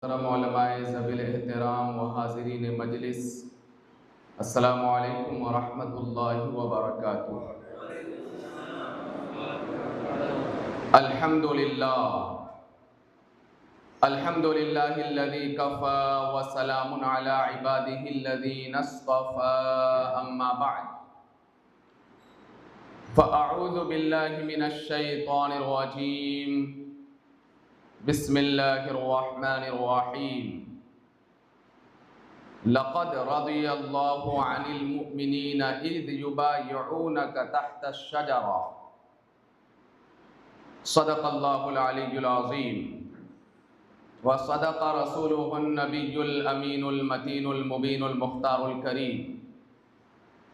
ज़बील एहतराम व हाज़रीन मजलिस, अस्सलामु अलैकुम व रहमतुल्लाहि व बरकातुहू। अल्हम्दुलिल्लाह अल्हम्दुलिल्लाहिल्लज़ी कफ़ा व सलामुन अला इबादिहिल्लज़ीना इस्तफ़ा, अम्मा बअद, फ़अऊज़ु बिल्लाहि मिनश शैतानिर रजीम, बिस्मिल्लाहिर रहमानिर रहीम। लक़द रज़ियल्लाहु अनिल मुअमिनीना इज़ युबायिऊनका तहतश शजरा, सदक़ल्लाहुल अलिय्युल अज़ीम व सदक़ रसूलुहुन नबियुल अमीनुल मतीनुल मुबीनुल मुख्तारुल करीम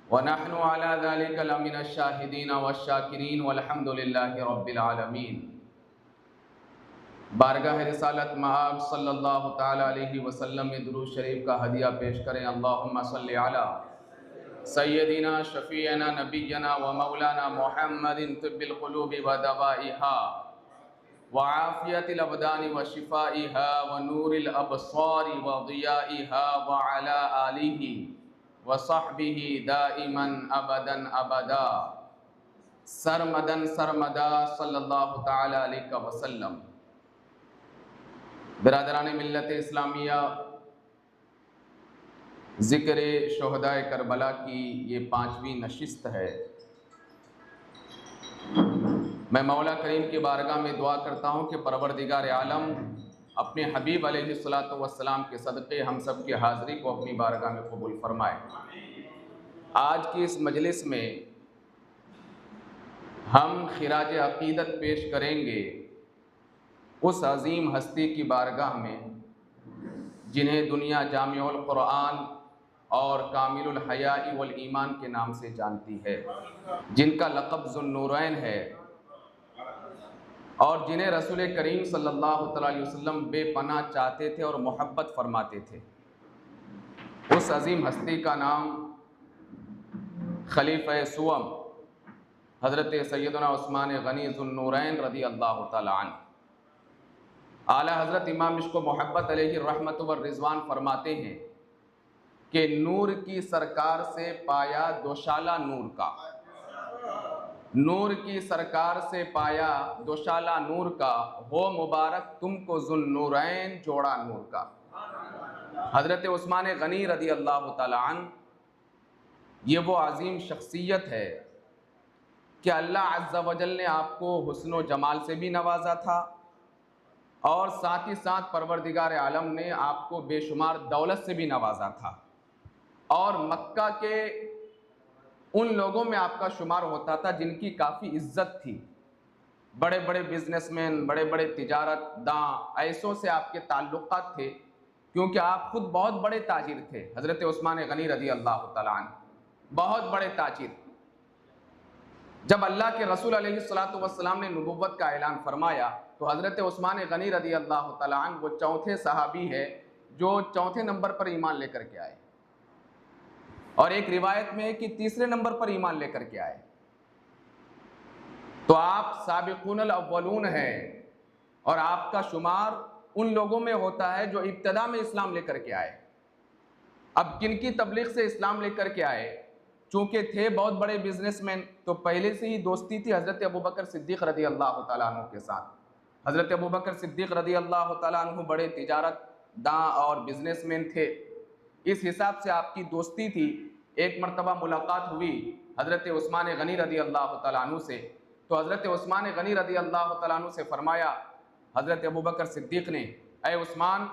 व नहनु अला ज़ालिका लमिनश शाहिदीन वश्शाकिरीन वल्हम्दुलिल्लाहि रब्बिल आलमीन। बारगाह रिसालत मआब सल्लल्लाहु तआला अलैहि वसल्लम में दुरूद शरीफ का हदिया पेश करें। अल्लाहुम्मा सल्लि अला सय्यदिना शफीअना नबियना व मौलाना मुहम्मदिन तिब्बिल क़ुलूबि व दवाइहा व आफ़ियतिल अबदानि व शिफ़ाइहा व नूरिल अबसारि व ज़ियाइहा व अला आलिहि व सहबिही दाइमन अबदन अबदा सरमदन सरमदा सल्लल्लाहु तआला अलैहि वसल्लम। बिरादरान मिल्लत इस्लामिया, ज़िक्र शोहदाए करबला की ये 5वीं नशिस्त है। मैं मौला करीम की बारगाह में दुआ करता हूँ कि परवरदिगार आलम अपने हबीब अलैहिस्सलातु वस्सलाम के सदक़े हम सब की हाज़िरी को अपनी बारगाह में कबूल फरमाए। आज की इस मजलिस में हम खिराज अक़ीदत पेश करेंगे उस अज़ीम हस्ती की बारगाह में जिन्हें दुनिया जामिउल क़ुरआन और कामिलुल हयाई वल ईमान के नाम से जानती है, जिनका लक़ब ज़ुन्नूरैन है और जिन्हें रसूल करीम सल्लल्लाहु अलैहि वसल्लम बेपनाह चाहते थे और मोहब्बत फरमाते थे। उस अज़ीम हस्ती का नाम खलीफ़ा सुवम हज़रत सैयदना उस्मान गनी ज़ुन्नूरैन रज़ी अल्लाह तआला अन्हु। आला हज़रत इमाम मिश्क मोहब्बत अलैहि रहमत व रिज़वान फरमाते हैं कि नूर की सरकार से पाया दोशाला नूर का, नूर की सरकार से पाया दोशाला नूर का, हो मुबारक तुमको ज़ुन्नूरैन जोड़ा नूर का। हज़रत उस्मान गनी रज़ी अल्लाह तआला अन्हु ये वो अज़ीम शख्सियत है कि अल्लाह अज़्ज़ा वजल ने आपको हुस्न व जमाल से भी नवाजा था और साथ ही साथ परवरदिगार आलम ने आपको बेशुमार दौलत से भी नवाजा था और मक्का के उन लोगों में आपका शुमार होता था जिनकी काफ़ी इज्जत थी। बड़े बड़े बिजनेसमैन, बड़े बड़े तिजारतदां, ऐसों से आपके ताल्लुक़ात थे क्योंकि आप खुद बहुत बड़े ताजिर थे। हज़रत उस्मान गनी रज़ी अल्लाह तआला अन्हु बहुत बड़े ताजिर। जब अल्लाह के रसूल अलैहिस्सलातु वस्सलाम ने नबुव्वत का ऐलान फरमाया तो हज़रत उस्मान गनी रज़ी अल्लाह तआला अन्हु वो चौथे सहाबी है जो चौथे नंबर पर ईमान लेकर के आए और एक रिवायत में है कि तीसरे नंबर पर ईमान लेकर के आए। तो आप साबिक़ूनल अव्वलून हैं और आपका शुमार उन लोगों में होता है जो इब्तिदा में इस्लाम लेकर के आए। अब किनकी तबलीग से इस्लाम लेकर के आए? चूँकि थे बहुत बड़े बिजनेसमैन तो पहले से ही दोस्ती थी हज़रत अबू बकर सिद्दीक़ रज़ी अल्लाह तआला अन्हु के साथ। हज़रत अबू बकर सिद्दीक़ रज़ी अल्लाह तआला अन्हु बड़े तिजारतदां और बिजनेसमैन थे, इस हिसाब से आपकी दोस्ती थी। एक मरतबा मुलाकात हुई हज़रत उस्मान गनी रज़ी अल्लाह तआला अन्हु से, तो हज़रत उस्मान गनी रज़ी अल्लाह तआला अन्हु से फरमाया हज़रत अबू बकर सिद्दीक़ ने, ऐ उस्मान,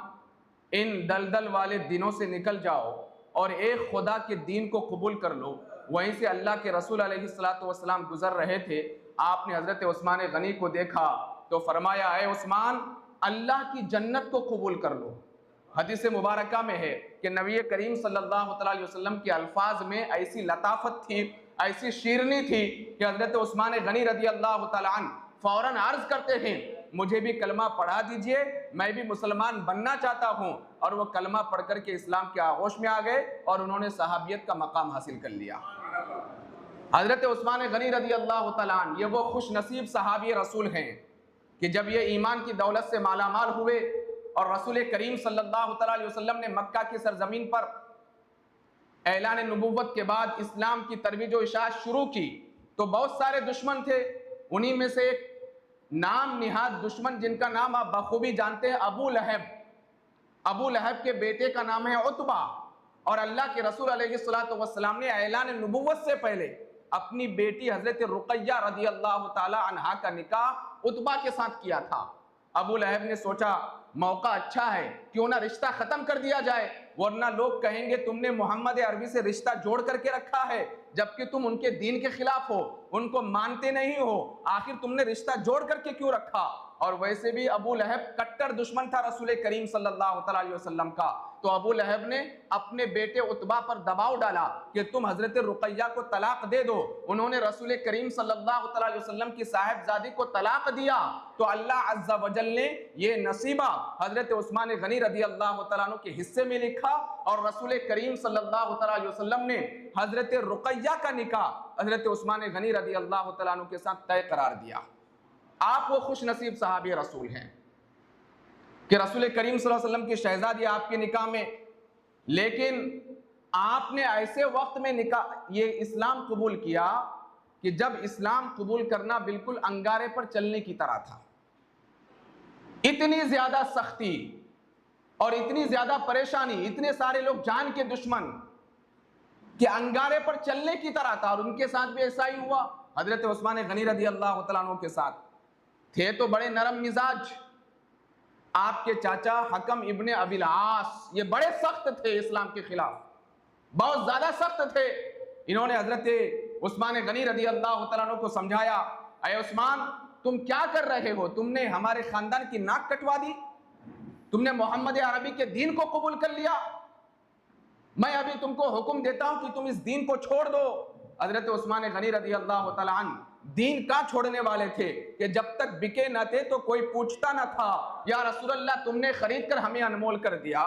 इन दलदल वाले दिनों से निकल जाओ और एक खुदा के दीन को कबूल कर लो। वहीं से अल्लाह के रसूल अलैहिस्सलातु वस्सलाम गुजर रहे थे, आपने हज़रत उस्मान गनी को देखा तो फरमाया, ऐ उस्मान, अल्लाह की जन्नत को कबूल कर लो। हदीस मुबारका में है कि नबी करीम सल्लल्लाहु अलैहि वसल्लम के अल्फाज में ऐसी लताफत थी, ऐसी शीरनी थी कि हज़रत उस्मान गनी रज़ी अल्लाह तआला अन्हु फ़ौरन अर्ज़ करते हैं, मुझे भी कलमा पढ़ा दीजिए, मैं भी मुसलमान बनना चाहता हूँ। और वो कलमा पढ़ कर के इस्लाम के आगोश में आ गए और उन्होंने सहाबियत का मकाम हासिल कर लिया। हज़रत उस्मान गनी रज़ी अल्लाह तआला अन्हु ये वो खुश नसीब सहाबी रसूल हैं कि जब ये ईमान की दौलत से मालामाल हुए और रसूल करीम सल्लल्लाहु अलैहि वसल्लम ने मक्का की सरजमीन पर ऐलान नबुव्वत के बाद इस्लाम की तरवीज और इशाअत शुरू की तो बहुत सारे दुश्मन थे। उन्हीं में से एक नाम निहाद दुश्मन जिनका नाम आप बखूबी जानते हैं, अबू लहब। अबू लहब के बेटे का नाम है उतबा और अल्लाह के रसूल अलैहिस्सलातु वस्सलाम ने ऐलान नबुव्वत से पहले अपनी बेटी हजरत रुकैया रदी अल्लाह ताला अन्हा का निकाह उतबा के साथ किया था। अबू लहब ने सोचा मौका अच्छा है, क्यों ना रिश्ता खत्म कर दिया जाए, वरना लोग कहेंगे तुमने मोहम्मद अरबी से रिश्ता जोड़ करके रखा है, जबकि तुम उनके दीन के खिलाफ हो, उनको मानते नहीं हो, आखिर तुमने रिश्ता जोड़ करके क्यों रखा। और वैसे भी अबू लहब कट्टर दुश्मन था रसूल करीम सल्लल्लाहु अलैहि वसल्लम का। तो अबू लहब ने अपने बेटे उतबा पर दबाव डाला कि तुम हजरत रुकैया को तलाक दे दो। उन्होंने रसूल करीम सल्लल्लाहु अलैहि वसल्लम की साहिबजादी को तलाक दिया तो अल्लाह अज़्ज़ा वजल ने ये नसीबा हजरत उस्मान गनी रदी अल्लाह तआला अन्हु के हिस्से में लिखा और रसूल करीम सल्लल्लाहु अलैहि वसल्लम ने हजरत रुकैया का निकाह हजरत उस्मान गनी रदी अल्लाह तआला अन्हु के साथ तय करार दिया। आप वो खुश नसीब सहाबी रसूल हैं कि रसूल करीम सल्लल्लाहु अलैहि वसल्लम की शहजादी आपके निकाह में, लेकिन आपने ऐसे वक्त में निकाह ये इस्लाम कबूल किया कि जब इस्लाम कबूल करना बिल्कुल अंगारे पर चलने की तरह था। इतनी ज्यादा सख्ती और इतनी ज्यादा परेशानी, इतने सारे लोग जान के दुश्मन कि अंगारे पर चलने की तरह था। और उनके साथ भी ऐसा ही हुआ। हजरत उस्मान गनी रदी अल्लाह तआला अन्हु के साथ थे तो बड़े नरम मिजाज। आपके चाचा हकम इब्ने अबिल आस ये बड़े सख्त थे, इस्लाम के खिलाफ बहुत ज्यादा सख्त थे। इन्होंने हजरत उस्मान गनी रदी अल्लाह तआला अन्हु को समझाया, अय उस्मान तुम क्या कर रहे हो, तुमने हमारे खानदान की नाक कटवा दी, तुमने मोहम्मद अरबी के दीन को कबूल कर लिया, मैं अभी तुमको हुक्म देता हूं कि तुम इस दीन को छोड़ दो। हजरत उस्मान गनी रदी अल्लाह तआला अन्हु दीन का छोड़ने वाले थे कि जब तक बिके न थे तो कोई पूछता न था, या रसूलल्लाह तुमने खरीद कर हमें अनमोल कर दिया।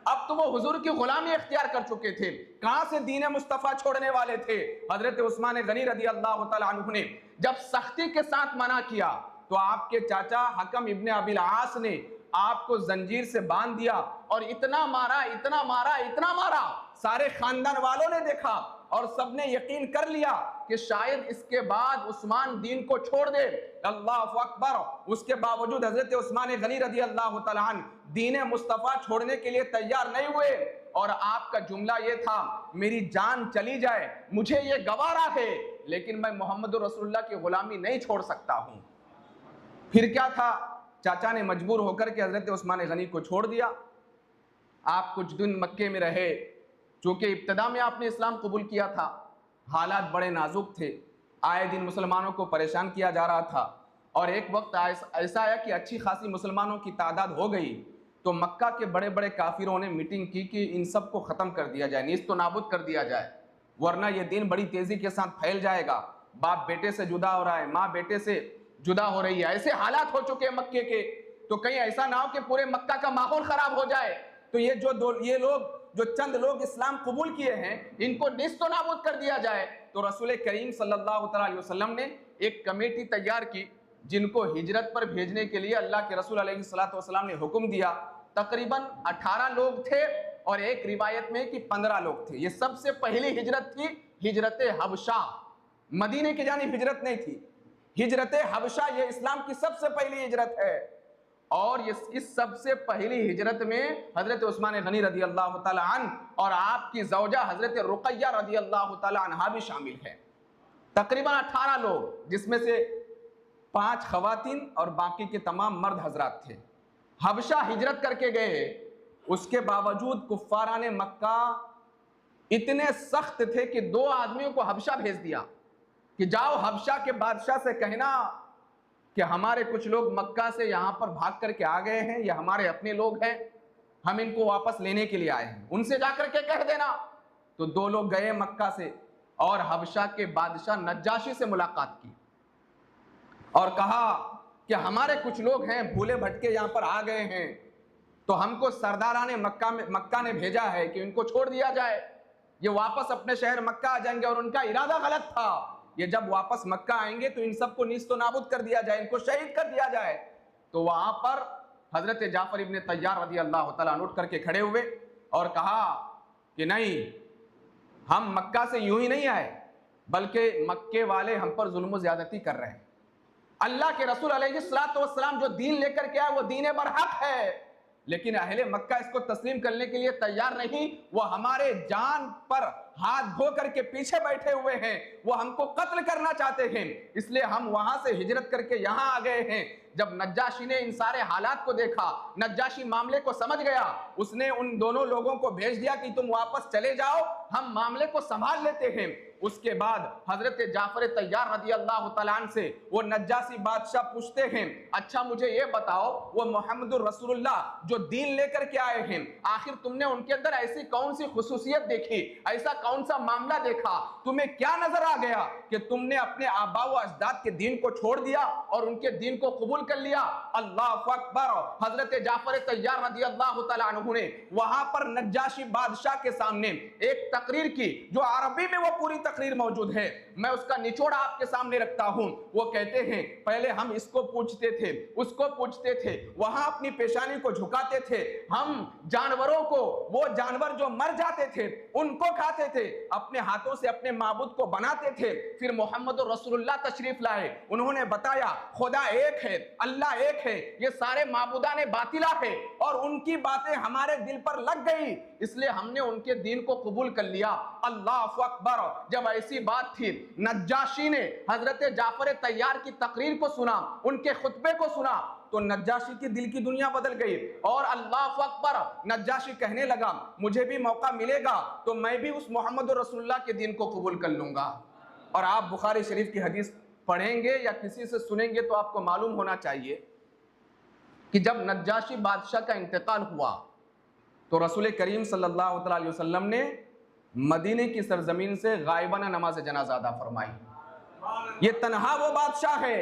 अब तो वो हुजूर की गुलामी इख्तियार कर चुके थे, कहां से दीन मुस्तफा छोड़ने वाले थे। हजरत उस्मान गनी रदी अल्लाह तआला अन्हु ने जब सख्ती के साथ मना किया तो आपके चाचा हकम इब्ने अबिल आस ने आपको जंजीर से बांध दिया और इतना मारा, इतना मारा, इतना मारा, सारे खानदान वालों ने देखा और सबने यकीन कर लिया कि शायद इसके बाद उस्मान दीन को छोड़ दे। अल्लाहु अकबर। उसके बावजूद हजरत उस्मान गनी रदी अल्लाह तआला अन्हु दीन मुस्तफा छोड़ने के लिए तैयार नहीं हुए और आपका जुमला ये था, मेरी जान चली जाए मुझे ये गवारा है, लेकिन मैं मोहम्मद रसूलुल्लाह की गुलामी नहीं छोड़ सकता हूं। फिर क्या था, चाचा ने मजबूर होकर के हजरत उस्मान गनी को छोड़ दिया। आप कुछ दिन मक्के में रहे, चूंकि इब्तिदा में आपने इस्लाम कबूल किया था, हालात बड़े नाजुक थे, आए दिन मुसलमानों को परेशान किया जा रहा था और एक वक्त ऐसा आया कि अच्छी खासी मुसलमानों की तादाद हो गई तो मक्का के बड़े बड़े काफिरों ने मीटिंग की कि इन सब को ख़त्म कर दिया जाए, नीस्त नाबूद कर दिया जाए, वरना ये दिन बड़ी तेज़ी के साथ फैल जाएगा। बाप बेटे से जुदा हो रहा है, माँ बेटे से जुदा हो रही है, ऐसे हालात हो चुके हैं मक्के के, तो कहीं ऐसा ना हो कि पूरे मक्का का माहौल ख़राब हो जाए। तो ये लोग जो चंद लोग इस्लाम कबूल किए हैं इनको निस्त नाबूद कर दिया जाए। तो रसूल करीम सल्लल्लाहु अलैहि वसल्लम ने एक कमेटी तैयार की जिनको हिजरत पर भेजने के लिए अल्लाह के रसूल अलैहिस्सलातु वस्सलाम ने हुक्म दिया। तकरीबन 18 लोग थे और एक रिवायत में कि 15 लोग थे। ये सबसे पहली हिजरत थी, हिजरत हबशा, मदीने की जानिब हिजरत नहीं थी, हिजरत हबशा ये इस्लाम की सबसे पहली हिजरत है। और इस सबसे पहली हिजरत में हजरत उस्मान गनी रदी अल्लाह तआला अन्हु और आपकी ज़ौजा हजरत रुकैया रदी अल्लाह तआला अन्हा भी शामिल है। तकरीबन 18 लोग, जिसमें से 5 खवातीन और बाकी के तमाम मर्द हजरात थे। हबशा हिजरत करके गए, उसके बावजूद कुफ्फाराने मक्का इतने सख्त थे कि 2 आदमियों को हबशा भेज दिया कि जाओ हबशा के बादशाह से कहना कि हमारे कुछ लोग मक्का से यहाँ पर भाग करके आ गए हैं, ये हमारे अपने लोग हैं, हम इनको वापस लेने के लिए आए हैं, उनसे जाकर के कह देना। तो 2 लोग गए मक्का से और हबशा के बादशाह नज्जाशी से मुलाकात की और कहा कि हमारे कुछ लोग हैं भूले भटके यहाँ पर आ गए हैं, तो हमको सरदाराने मक्का ने भेजा है कि इनको छोड़ दिया जाए, ये वापस अपने शहर मक्का आ जाएंगे। और उनका इरादा गलत था, ये जब वापस मक्का आएंगे तो इन सबको नीस्त नाबूद कर दिया जाए, इनको शहीद कर दिया जाए। तो वहां पर हजरत जाफर इब्न तैयार रज़ी अल्लाह तआला अन्हु उठ करके खड़े हुए और कहा कि नहीं, हम मक्का से यूं ही नहीं आए, बल्कि मक्के वाले हम पर जुल्म ज्यादती कर रहे हैं। अल्लाह के रसूल अलैहिस्सलातु वस्सलाम जो दीन लेकर के आए वो दीन बरहक है, लेकिन अहले मक्का इसको तस्लीम करने के लिए तैयार नहीं। वो हमारे जान पर हाथ धो करके पीछे बैठे हुए हैं, वो हमको कत्ल करना चाहते हैं, इसलिए हम वहां से हिजरत करके यहां आ गए हैं। जब नज्जाशी ने इन सारे हालात को देखा, नज्जाशी मामले को समझ गया, उसने उन दोनों लोगों को भेज दिया कि तुम वापस चले जाओ, हम मामले को संभाल लेते हैं। उसके बाद हजरत जाफर तैयार रज़ी अल्लाह तआला अन्हु से वो नज्जाशी बादशाह पूछते हैं, अच्छा मुझे ये बताओ, वो मोहम्मदुर रसूलुल्लाह जो दीन लेकर के आए हैं, आखिर तुमने उनके अंदर ऐसी कौन सी खुसूसियत देखी, ऐसा कौन सा मामला देखा, तुम्हें क्या नजर आ गया कि तुमने अपने आबा व अजदाद के दीन को छोड़ दिया और उनके दीन को कबूल कर लिया। अल्लाहु अकबर। हजरत जाफर तैयार रज़ी अल्लाह तआला अन्हु ने वहां पर नज्जाशी बादशाह के सामने एक तकरीर की, जो अरबी में वो पूरी तकरीर मौजूद है, मैं उसका निचोड़ आपके सामने रखता हूं। वो कहते हैं, पहले हम इसको पूछते थे, उसको पूछते थे, वहां अपनी पेशानी को झुकाते थे, हम जानवरों को, वो जानवर जो मर जाते थे उनको खाते थे, अपने हाथों से अपने माबूद को बनाते थे। फिर मोहम्मद रसूलुल्लाह तशरीफ लाए, उन्होंने बताया खुदा एक है, अल्लाह एक है, ये सारे माबूदाने बातिला है, और उनकी बातें हमारे दिल पर लग गई, इसलिए हमने उनके दीन को कबूल कर लिया। अल्लाहु अकबर। जब ऐसी बात थी, नज्जाशी ने हजरत जाफर तैयार की तकरीर को सुना, उनके खुतबे को सुना, तो नज्जाशी की दिल की दुनिया बदल गई और अल्लाहु अकबर, नज्जाशी कहने लगा मुझे भी मौका मिलेगा तो मैं भी उस मोहम्मद रसूलुल्लाह के दीन को कबूल कर लूंगा। और आप बुखारी शरीफ की हदीस पढ़ेंगे या किसी से सुनेंगे तो आपको मालूम होना चाहिए कि जब नज्जाशी बादशाह का इंतकाल हुआ तो रसूल करीम सल्लल्लाहु अलैहि वसल्लम ने मदीने की सरजमीन से गायबाना नमाज जनाजा अदा फरमाई। ये तन्हा वो बादशाह है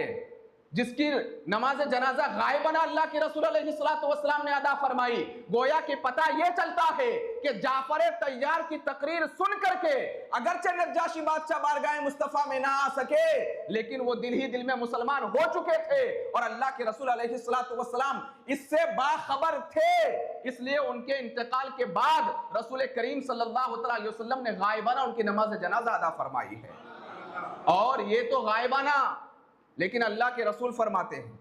जिसकी नमाज जनाजा गायबाना अल्लाह के रसूल अलैहिस्सलातु वस्सलाम ने अदा फरमाई। गोया कि पता यह चलता है कि जाफर तैयार की तकरीर सुन करके अगरचे नज्जाशी बादशाह बारगाह मुस्तफा में ना आ सके, लेकिन वो दिल ही दिल में मुसलमान हो चुके थे और अल्लाह के रसूल अलैहिस्सलातु वस्सलाम इससे बाखबर थे। इसलिए उनके इंतकाल के बाद रसूल करीम सल्लल्लाहु अलैहि वसल्लम ने गायबाना उनकी नमाज जनाजा अदा फरमाई है। और ये तो गायबाना, लेकिन अल्लाह के रसूल फरमाते हैं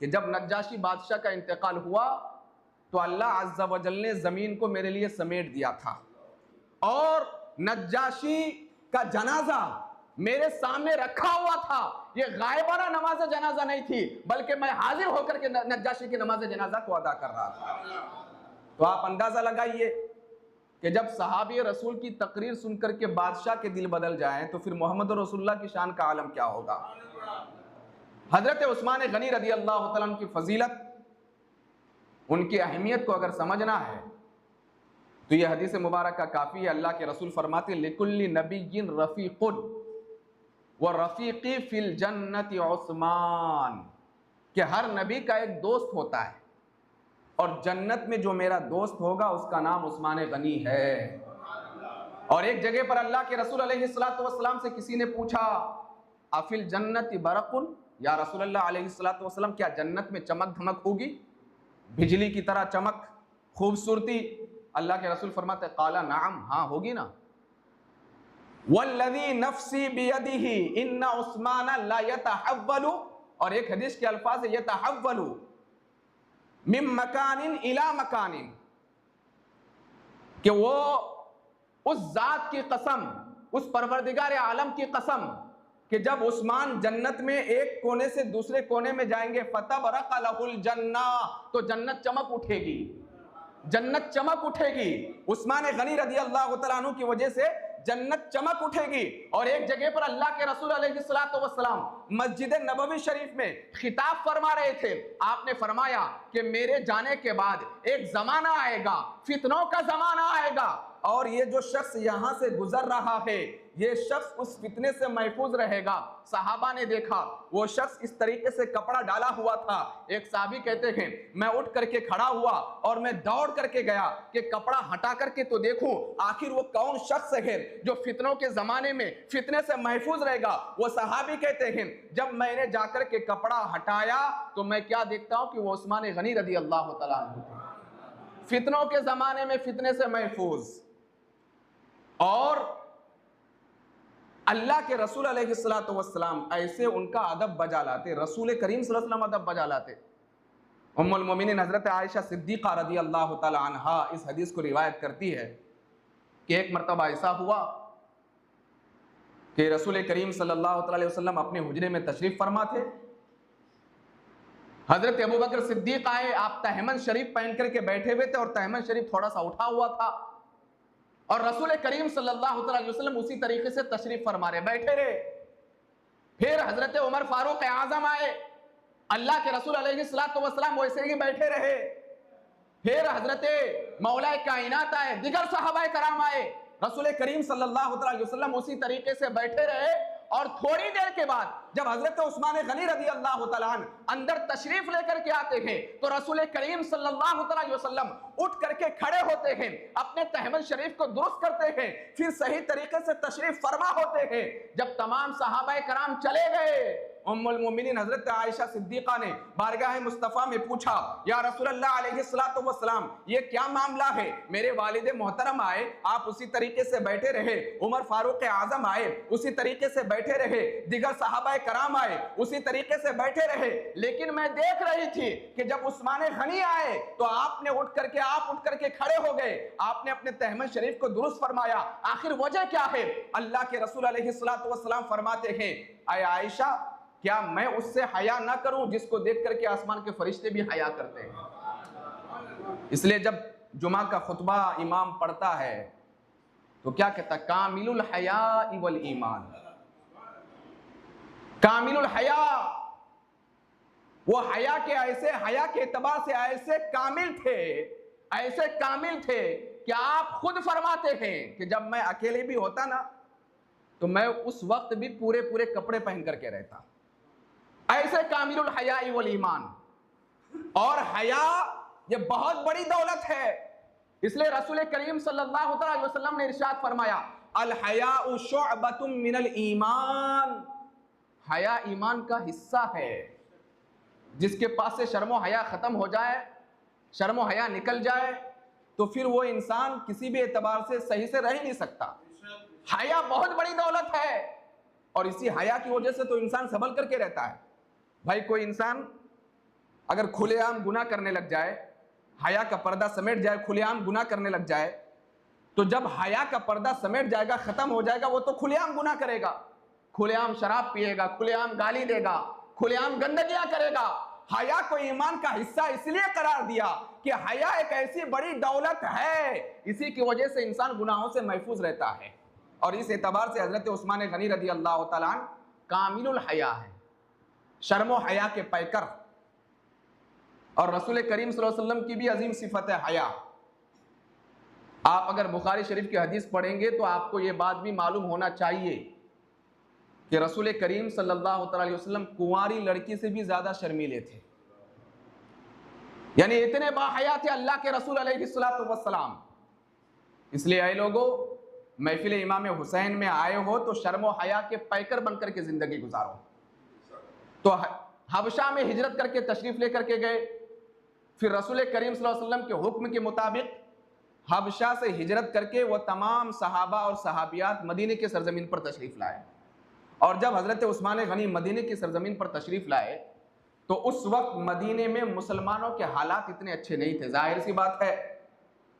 कि जब नज्जाशी बादशाह का इंतकाल हुआ तो अल्लाह अज़्ज़ा व जल ने ज़मीन को मेरे लिए समेट दिया था और नज्जाशी का जनाजा मेरे सामने रखा हुआ था। ये गायबाना नमाज जनाजा नहीं थी, बल्कि मैं हाजिर होकर के नज्जाशी की नमाज जनाजा को अदा कर रहा था। तो आप अंदाजा लगाइए कि जब सहाबी रसूल की तकरीर सुनकर के बादशाह के दिल बदल जाएं तो फिर मोहम्मद रसूलुल्लाह की शान का आलम क्या होगा। हजरत उस्मान गनी रज़ी अल्लाह तआला अन्हु की फजीलत, उनकी अहमियत को अगर समझना है तो यह हदीस मुबारक का काफ़ी है। अल्लाह के रसूल फरमाते लिकुल्ली नबिय्यिन रफ़ीक़ुन व रफ़ीक़ी फ़िल जन्नति उस्मान, कि हर नबी का एक दोस्त होता है और जन्नत में जो मेरा दोस्त होगा उसका नाम उस्मान गनी है। और एक जगह पर अल्लाह के रसूल अलैहिस्सलातु वस्सलाम से किसी ने पूछा अफ़िल जन्नति बरक़ुन, या रसूलुल्लाह अलैहिस्सलातु वस्सलाम क्या जन्नत में चमक धमक होगी, बिजली की तरह चमक, खूबसूरती? अल्लाह के रसूल फरमाते काला नाम, हाँ होगी ना। वल्लज़ी नफ्सी बियदिही इन्ना उस्मान ला यतहव्वलु, और एक हदीस के अल्फाज है यतहव्वलु मिन मकानिन इला मकानिन, कि वो उस जात की कसम, उस परवरदिगार आलम की कसम कि जब उस्मान जन्नत में एक कोने से दूसरे कोने में जाएंगे फतबरक़ लहुल जन्ना, तो जन्नत चमक उठेगी, जन्नत चमक उठेगी। उस्मान गनी रज़ी अल्लाह तआला अन्हु की वजह से जन्नत चमक उठेगी। और एक जगह पर अल्लाह के रसूल अलैहिस्सलातु वस्सलाम मस्जिद नबवी शरीफ में खिताब फरमा रहे थे। आपने फरमाया कि मेरे जाने के बाद एक जमाना आएगा, फितनों का जमाना आएगा, और ये जो शख्स यहाँ से गुजर रहा है ये शख्स उस फितने से महफूज रहेगा। सहाबा ने देखा वो शख्स इस तरीके से कपड़ा डाला हुआ था। एक साहबी कहते हैं मैं उठ करके खड़ा हुआ और मैं दौड़ करके गया कि कपड़ा हटा करके तो देखूं आखिर वो कौन शख्स है जो फितनों के जमाने में फितने से महफूज रहेगा। वो सहाबी कहते हैं जब मैंने जाकर के कपड़ा हटाया तो मैं क्या देखता हूं कि वो उस्मान गनी रज़ी अल्लाह तआला अन्हु थे, फितनों के जमाने में फितने से महफूज। और अल्लाह के रसूल अलैहिस्सलातु वस्सलाम ऐसे उनका अदब बजा लाते, रसूल करीम सल्लल्लाहु अलैहि वसल्लम अदब बजा लाते। उम्मुल मोमिनीन हजरत आयशा सिद्दीक़ा रज़ी अल्लाह तआला अन्हा इस हदीस को रिवायत करती है कि एक मरतबा ऐसा हुआ कि रसूल करीम सल्लल्लाहु अलैहि वसल्लम अपने हुजरे में तशरीफ फरमा थे। हजरत अबू बकर सिद्दीक आए, आप तहमन शरीफ पहन करके बैठे हुए थे और तहमन शरीफ थोड़ा सा उठा हुआ था और रसूल करीम सल्लल्लाहु अलैहि वसल्लम उसी तरीके से तशरीफ फरमा रहे, बैठे रहे। फिर हजरत उमर फारूक आजम आए, अल्लाह के रसूल अलैहिस्सलातु वस्सलाम वैसे ही बैठे रहे। फिर हजरत मौला कायनात आए, दिगर सहाबाए कराम आए, रसूल करीम सल्लल्लाहु अलैहि वसल्लम उसी तरीके से बैठे रहे। और थोड़ी देर के बाद जब हजरत उस्मान गनी रज़ी अल्लाह तआला अन्हु अंदर तशरीफ लेकर के आते हैं तो रसूल करीम सल्लल्लाहु अलैहि वसल्लम उठ करके खड़े होते हैं, अपने तहमन शरीफ को दुरुस्त करते हैं, फिर सही तरीके से तशरीफ फरमा होते हैं। जब तमाम सहाबाए कराम चले गए उम्मुल मोमिनीन हजरत आयशा सिद्दीक़ा ने बारगाह मुस्तफ़ा में पूछा या रसूलल्लाह अलैहिस्सलातु वस्सलाम ये क्या मामला है? मेरे वालिद मोहतरम आए, आप उसी तरीके से बैठे रहे, उमर फारूक आजम आए उसी तरीके से बैठे रहे, दिगर सहाबाए कराम आए उसी तरीके से बैठे रहे, लेकिन मैं देख रही थी कि जब उस्मान गनी आए तो आप उठ करके खड़े हो गए, आपने अपने तहमन शरीफ को दुरुस्त फरमाया, आखिर वजह क्या है? अल्लाह के रसूल अलैहिस्सलातु वस्सलाम फरमाते हैं आय आयशा क्या मैं उससे हया ना करूं जिसको देख करके आसमान के फरिश्ते भी हया करते हैं। इसलिए जब जुमा का खुतबा इमाम पढ़ता है तो क्या कहता, कामिलुल हया वल ईमान, कामिलुल हया, वो हया के एतबार से ऐसे कामिल थे कि आप खुद फरमाते हैं कि जब मैं अकेले भी होता ना तो मैं उस वक्त भी पूरे कपड़े पहन करके रहता। ऐसे कामिलुल हया वल ईमान। और हया ये बहुत बड़ी दौलत है, इसलिए रसूल करीम सल्लल्लाहु अलैहि वसल्लम ने इरशाद फरमाया अल हयाउ शुअबतुम मिनल ईमान, हया ईमान का हिस्सा है। जिसके पास से शर्मो हया खत्म हो जाए, शर्मो हया निकल जाए तो फिर वो इंसान किसी भी एतबार से सही से रह ही नहीं सकता। हया बहुत बड़ी दौलत है और इसी हया की वजह से तो इंसान संभल करके रहता है। भाई कोई इंसान अगर खुलेआम गुनाह करने लग जाए, हया का पर्दा समेट जाए, खुलेआम गुनाह करने लग जाए, तो जब हया का पर्दा समेट जाएगा, खत्म हो जाएगा, वो तो खुलेआम गुनाह करेगा, खुलेआम शराब पिएगा, खुलेआम गाली देगा, खुलेआम गंदगियां करेगा। हया को ईमान का हिस्सा इसलिए करार दिया कि हया एक ऐसी बड़ी दौलत है, इसी की वजह से इंसान गुनाहों से महफूज रहता है। और इस एतबार से हजरत उस्मान गनी रज़ी अल्लाह तआला अन्हु कामिलुल हया है, शर्मो हया के पैकर। और रसूल करीम सल्लल्लाहु अलैहि वसल्लम की भी अजीम सिफत है हया। आप अगर बुखारी शरीफ की हदीस पढ़ेंगे तो आपको ये बात भी मालूम होना चाहिए कि रसूल करीम सल्लल्लाहु अलैहि वसल्लम कुंवारी लड़की से भी ज्यादा शर्मीले थे, यानी इतने बाहया थे अल्लाह के रसूल अलैहिस्सलातु वस्सलाम। इसलिए आए लोगों, महफिल इमाम हुसैन में आए हो तो शर्म व हया के पैकर बनकर के जिंदगी गुजारो। तो हबशा में हिजरत करके तशरीफ लेकर के गए, फिर रसूल करीम सल्लल्लाहु अलैहि वसल्लम के हुक्म के मुताबिक हबशा से हिजरत करके वह तमाम सहाबा और सहाबियात मदीने के सरजमीन पर तशरीफ लाए। और जब हजरत उस्मान गनी मदीने की सरजमीन पर तशरीफ लाए तो उस वक्त मदीने में मुसलमानों के हालात इतने अच्छे नहीं थे। जाहिर सी बात है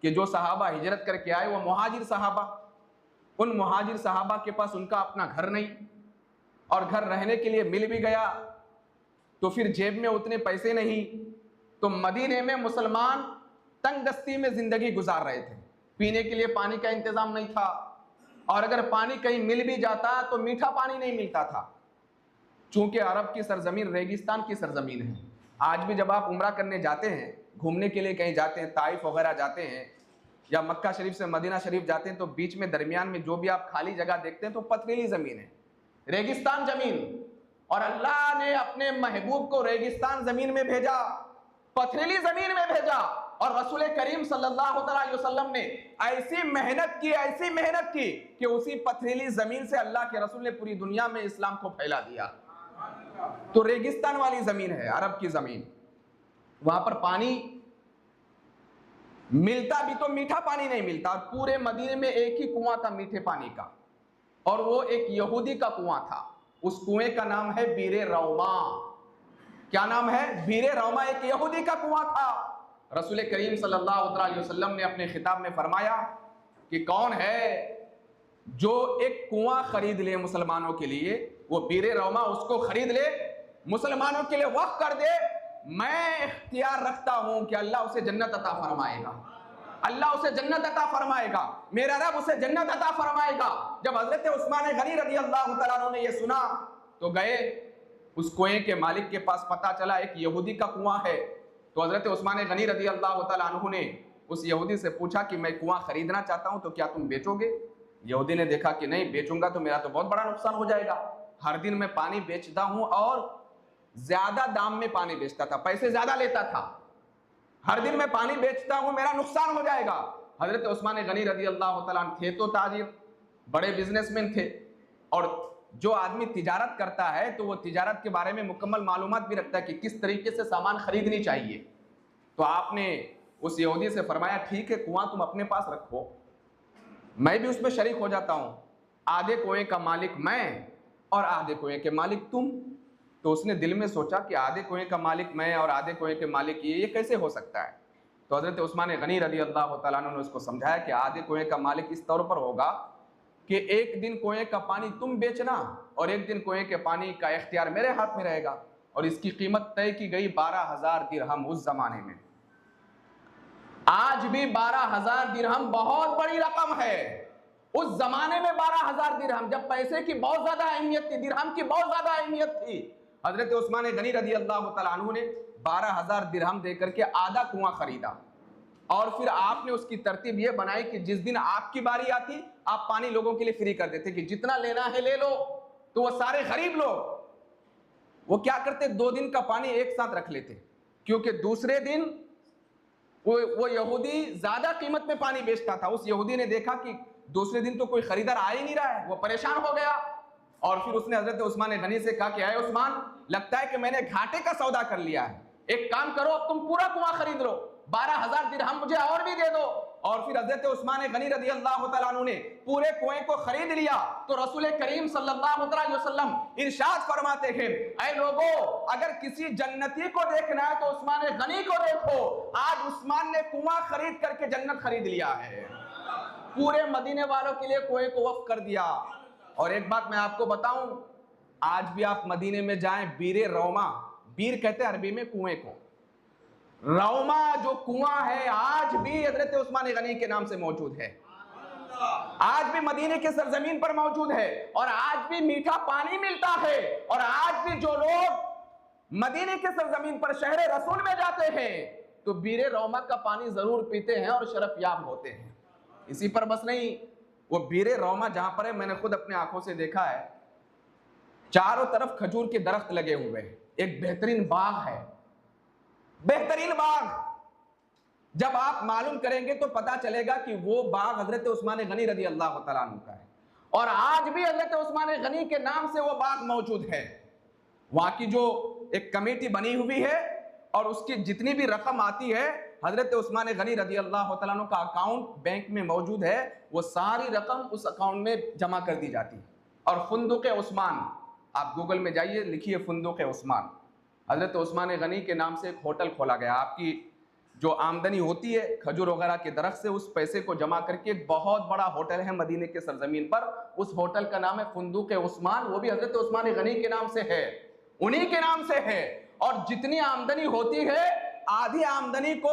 कि जो सहाबा हिजरत करके आए वो मुहाजिर सहाबा, उन मुहाजिर सहाबा के पास उनका अपना घर नहीं, और घर रहने के लिए मिल भी गया तो फिर जेब में उतने पैसे नहीं। तो मदीने में मुसलमान तंग दस्ती में जिंदगी गुजार रहे थे, पीने के लिए पानी का इंतजाम नहीं था, और अगर पानी कहीं मिल भी जाता तो मीठा पानी नहीं मिलता था। चूंकि अरब की सरजमीन रेगिस्तान की सरजमीन है। आज भी जब आप उम्रा करने जाते हैं, घूमने के लिए कहीं जाते हैं, ताइफ वगैरह जाते हैं, या मक्का शरीफ से मदीना शरीफ जाते हैं तो बीच में दरमियान में जो भी आप खाली जगह देखते हैं तो पथरीली जमीन है, रेगिस्तान जमीन। और अल्लाह ने अपने महबूब को रेगिस्तान जमीन में भेजा, पथरीली जमीन में भेजा, और रसूल करीम सल्लल्लाहु अलैहि वसल्लम ने ऐसी मेहनत की कि उसी पथरीली जमीन से अल्लाह के रसूल ने पूरी दुनिया में इस्लाम को फैला दिया। तो रेगिस्तान वाली जमीन है, अरब की जमीन, वहां पर पानी मिलता भी तो मीठा पानी नहीं मिलता। और पूरे मदीने में एक ही कुआं था मीठे पानी का, और वो एक यहूदी का कुआं था। उस कुएं का नाम है बीरे रौमा। क्या नाम है? बीरे रौमा, एक यहूदी का कुआं था। रसूल करीम सल्लल्लाहु अलैहि वसल्लम ने अपने खिताब में फरमाया कि कौन है जो एक कुआं खरीद ले मुसलमानों के लिए, वो बीरे रौमा उसको खरीद ले, मुसलमानों के लिए वक्फ कर दे, मैं इख्तियार रखता हूं कि अल्लाह उसे जन्नत अता फरमाएगा, अल्लाह उसे जन्नत अता फरमाएगा, मेरा रब उसे जन्नत अता फरमाएगा। जब हजरत उस्मान गनी रज़ी अल्लाह तआला अन्हु ने ये सुना तो गए उस कुएं के मालिक के पास, पता चला एक यहूदी का कुआं है। तो हजरत उस्मान गनी रज़ी अल्लाह तआला अन्हु ने उस यहूदी से पूछा कि मैं कुआं खरीदना चाहता हूं, तो क्या तुम बेचोगे? यहूदी ने देखा कि नहीं, बेचूंगा तो मेरा तो बहुत बड़ा नुकसान हो जाएगा। हर दिन मैं पानी बेचता हूं और ज्यादा दाम में पानी बेचता था, पैसे ज्यादा लेता था, हर दिन मैं पानी बेचता हूं, मेरा नुकसान हो जाएगा। हजरत उस्मान गनी रज़ी अल्लाह तआला अन्हु थे तो ताजिर, बड़े बिजनेसमैन थे, और जो आदमी तिजारत करता है तो वो तिजारत के बारे में मुकम्मल मालूमात भी रखता है कि किस तरीके से सामान खरीदनी चाहिए। तो आपने उस यहूदी से फरमाया ठीक है, कुआं तुम अपने पास रखो, मैं भी उसमें शरीक हो जाता हूं, आधे कुएं का मालिक मैं और आधे कुएं के मालिक तुम। तो उसने दिल में सोचा कि आधे कुएं का मालिक मैं और आधे कुएं के मालिक ये कैसे हो सकता है? तो हजरत उस्मान गनी रज़ी अल्लाह तआला अन्हु ने उसको समझाया कि आधे कुएं का मालिक इस तौर पर होगा कि एक दिन कुएं का पानी तुम बेचना और एक दिन कुएं के पानी का इख्तियार मेरे हाथ में रहेगा। और इसकी कीमत तय की गई 12,000 दिरहम उस जमाने में। आज भी 12,000 दिरहम बहुत बड़ी रकम है। उस जमाने में 12,000 दिरहम, जब पैसे की बहुत ज्यादा अहमियत थी, दिरहम की बहुत ज्यादा अहमियत थी, हजरत उस्मान गनी रज़ी अल्लाह तआला अन्हु ने 12,000 दिरहम देकर के आधा कुआं खरीदा। और फिर आपने उसकी तरतीब ये बनाई कि जिस दिन आपकी बारी आती आप पानी लोगों के लिए फ्री कर देते कि जितना लेना है ले लो। तो वो सारे गरीब लोग वो क्या करते, 2 दिन का पानी एक साथ रख लेते, क्योंकि दूसरे दिन वो यहूदी ज्यादा कीमत में पानी बेचता था। उस यहूदी ने देखा कि दूसरे दिन तो कोई खरीदार आ ही नहीं रहा है, वो परेशान हो गया। और फिर उसने हजरत उस्मान गनी से कहा कि आए उस्मान, लगता है कि मैंने घाटे का सौदा कर लिया है, एक काम करो तुम पूरा कुआं खरीद लो, 12,000 दिरहम मुझे और भी दे दो। और फिर हजरत उस्मान गनी रज़ी अल्लाह तआला अन्हु ने पूरे कुएं को खरीद लिया। तो रसूल करीम सल्लल्लाहु अलैहि वसल्लम इरशाद फरमाते हैं, ऐ लोगों, अगर किसी जन्नती को देखना है तो उस्मान गनी को देखो। आज उस्मान ने कुआं खरीद करके जन्नत खरीद लिया है, पूरे मदीने वालों के लिए कुएं को वक्फ कर दिया। और एक बात मैं आपको बताऊं, आज भी आप मदीने में जाएं, बीरे रौमा, बीर कहते हैं अरबी में कुएं को, रौमा जो कुआं है आज भी हजरत उस्मान गनी के नाम से मौजूद है, आज भी मदीने के सरजमीन पर मौजूद है, और आज भी मीठा पानी मिलता है। और आज भी जो लोग मदीने के सरजमीन पर शहर रसूल में जाते हैं तो बीरे रौमा का पानी जरूर पीते हैं और शरफयाब होते हैं। इसी पर बस नहीं, वो बीरे रौमा जहां पर है, मैंने खुद अपने आंखों से देखा है, चारों तरफ खजूर के दरख्त लगे हुए हैं, एक बेहतरीन बाग है, बेहतरीन बाग। जब आप मालूम करेंगे तो पता चलेगा कि वो बाग हजरत उस्मान गनी रज़ी अल्लाह तआला अन्हु का है, और आज भी हजरत उस्मान गनी के नाम से वो बाग मौजूद है। वहां की जो एक कमेटी बनी हुई है और उसकी जितनी भी रकम आती है, हजरत उस्मान गनी रज़ी अल्लाह तआला अन्हु का अकाउंट बैंक में मौजूद है, वो सारी रकम उस अकाउंट में जमा कर दी जाती है। और फुंदुक उस्मान, आप गूगल में जाइए, लिखिए फुंदुक उस्मान, हजरत उस्मान गनी के नाम से एक होटल खोला गया। आपकी जो आमदनी होती है खजूर वगैरह के दरख्त से, उस पैसे को जमा करके एक बहुत बड़ा होटल है मदीने के सरजमीन पर, उस होटल का नाम है फुंदुक उस्मान, वो भी हजरत उस्मान गनी के नाम से है, उन्हीं के नाम से है। और जितनी आमदनी होती है आधी आमदनी को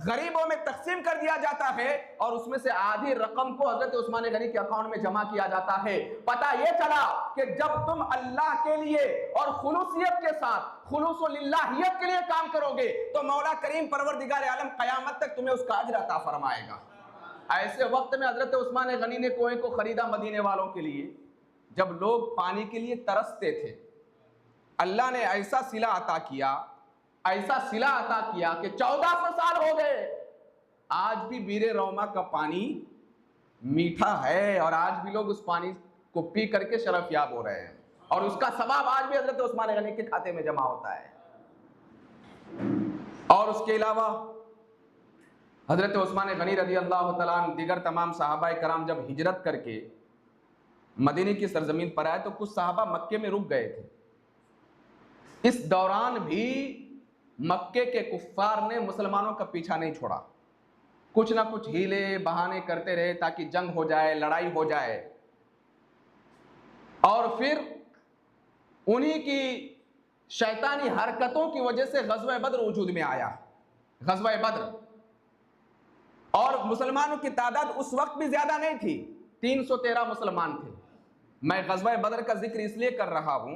गरीबों में तकसीम कर दिया जाता है, और उसमें से आधी रकम को हजरत उस्मान गनी के अकाउंट में जमा किया जाता है। पता यह चला कि जब तुम अल्लाह के लिए और खुलूसियत के साथ, खुलूस लिल्लाहियत के लिए काम करोगे तो मौला करीम परवरदिगार आलम कयामत तक तुम्हें उसका अजर अता फरमाएगा। ऐसे वक्त में हजरत उस्मान गनी ने कुएं को खरीदा मदीने वालों के लिए, जब लोग पानी के लिए तरसते थे। अल्लाह ने ऐसा सिला अता किया, ऐसा सिला अता किया कि 1400 साल हो गए, आज भी बीरे रौमा का पानी मीठा है और आज भी लोग उस पानी को पी करके शरफयाब हो रहे हैं, और उसका सवाब आज भी हजरत उस्मान गनी के खाते में जमा होता है। और उसके अलावा हजरत उस्मान गनी रज़ी अल्लाह तआला अन्हु दीगर तमाम सहाबाए कराम जब हिजरत करके मदीने की सरजमीन पर आए तो कुछ सहाबा मक्के में रुक गए थे। इस दौरान भी मक्के के कुफ्फार ने मुसलमानों का पीछा नहीं छोड़ा, कुछ ना कुछ हीले बहाने करते रहे ताकि जंग हो जाए, लड़ाई हो जाए। और फिर उन्हीं की शैतानी हरकतों की वजह से ग़ज़वा बद्र वजूद में आया। ग़ज़वा बद्र, और मुसलमानों की तादाद उस वक्त भी ज्यादा नहीं थी, 313 मुसलमान थे। मैं ग़ज़वा बद्र का जिक्र इसलिए कर रहा हूं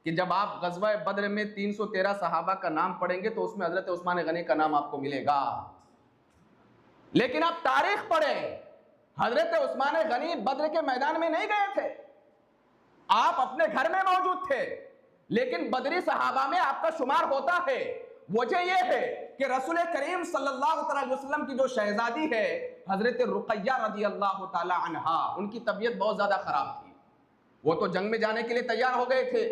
कि जब आप ग़ज़वा बद्र में 313 सहाबा का नाम पढ़ेंगे तो उसमें हजरत उस्मान गनी का नाम आपको मिलेगा। लेकिन आप तारीख पढ़ें, हजरत उस्मान गनी बद्र के मैदान में नहीं गए थे, आप अपने घर में मौजूद थे, लेकिन बदरी सहाबा में आपका शुमार होता है। वजह यह है कि रसूल करीम सल्लल्लाहु अलैहि वसल्लम की जो शहजादी है हजरत रुक़य्या रज़ी अल्लाह तआला अन्हा, उनकी तबीयत बहुत ज्यादा खराब थी। वो तो जंग में जाने के लिए तैयार हो गए थे।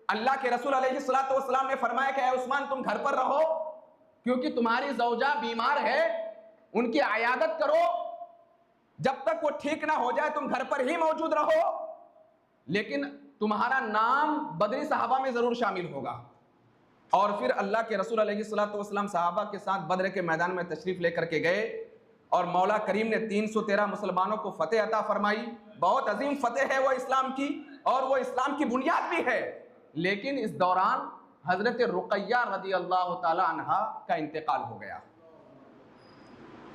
अल्लाह के रसूल अलैहिस्सलातु वस्सलाम ने फरमाया कि उस्मान तुम घर पर रहो, क्योंकि तुम्हारी ज़ौजा बीमार है, उनकी आयादत करो, जब तक वो ठीक ना हो जाए तुम घर पर ही मौजूद रहो, लेकिन तुम्हारा नाम बदरी सहाबा में जरूर शामिल होगा। और फिर अल्लाह के रसूल अलैहिस्सलातु वस्सलाम सहाबा के साथ बद्र के मैदान में तशरीफ लेकर के गए, और मौला करीम ने 313 मुसलमानों को फतेह अता फरमाई। बहुत अजीम फतेह है वो इस्लाम की, और वो इस्लाम की बुनियाद भी है। लेकिन इस दौरान हजरत रुक़य्या रज़ी अल्लाह तआला अन्हा का इंतकाल हो गया।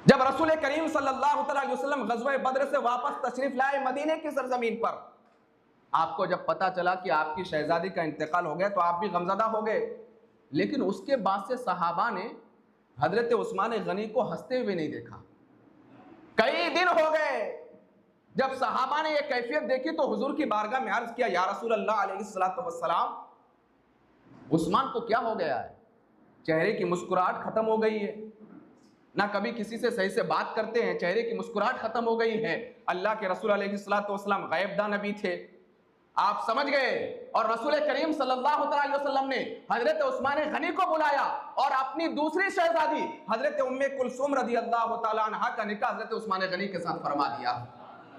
जब रसूल करीम सल्लल्लाहु अलैहि वसल्लम ग़ज़वा बद्र से वापस तशरीफ लाए मदीने की सरजमीन पर, आपको जब पता चला कि आपकी शहजादी का इंतकाल हो गया तो आप भी गमज़दा हो गए। लेकिन उसके बाद से सहाबा ने हजरत उस्मान गनी को हंसते हुए नहीं देखा। कई दिन हो गए, जब सहाबा ने यह कैफियत देखी तो हुजूर की बारगाह में अर्ज किया, या रसूल अल्लाह अलैहिस्सलातु वस्सलाम, उस्मान को क्या हो गया है? चेहरे की मुस्कुराहट खत्म हो गई है, ना कभी किसी से सही से बात करते हैं, चेहरे की मुस्कुराहट खत्म हो गई है। अल्लाह के रसूल अलैहिस्सलातु वस्सलाम गैबदा नबी थे, आप समझ गए। और रसूल करीम सल्लल्लाहु अलैहि वसल्लम ने हजरत उस्मान गनी को बुलाया और अपनी दूसरी शहजादी हजरत उम्मे कुलसूम रज़ी अल्लाह तआला अन्हा का निकाह हजरत उस्मान गनी के साथ फरमा दिया।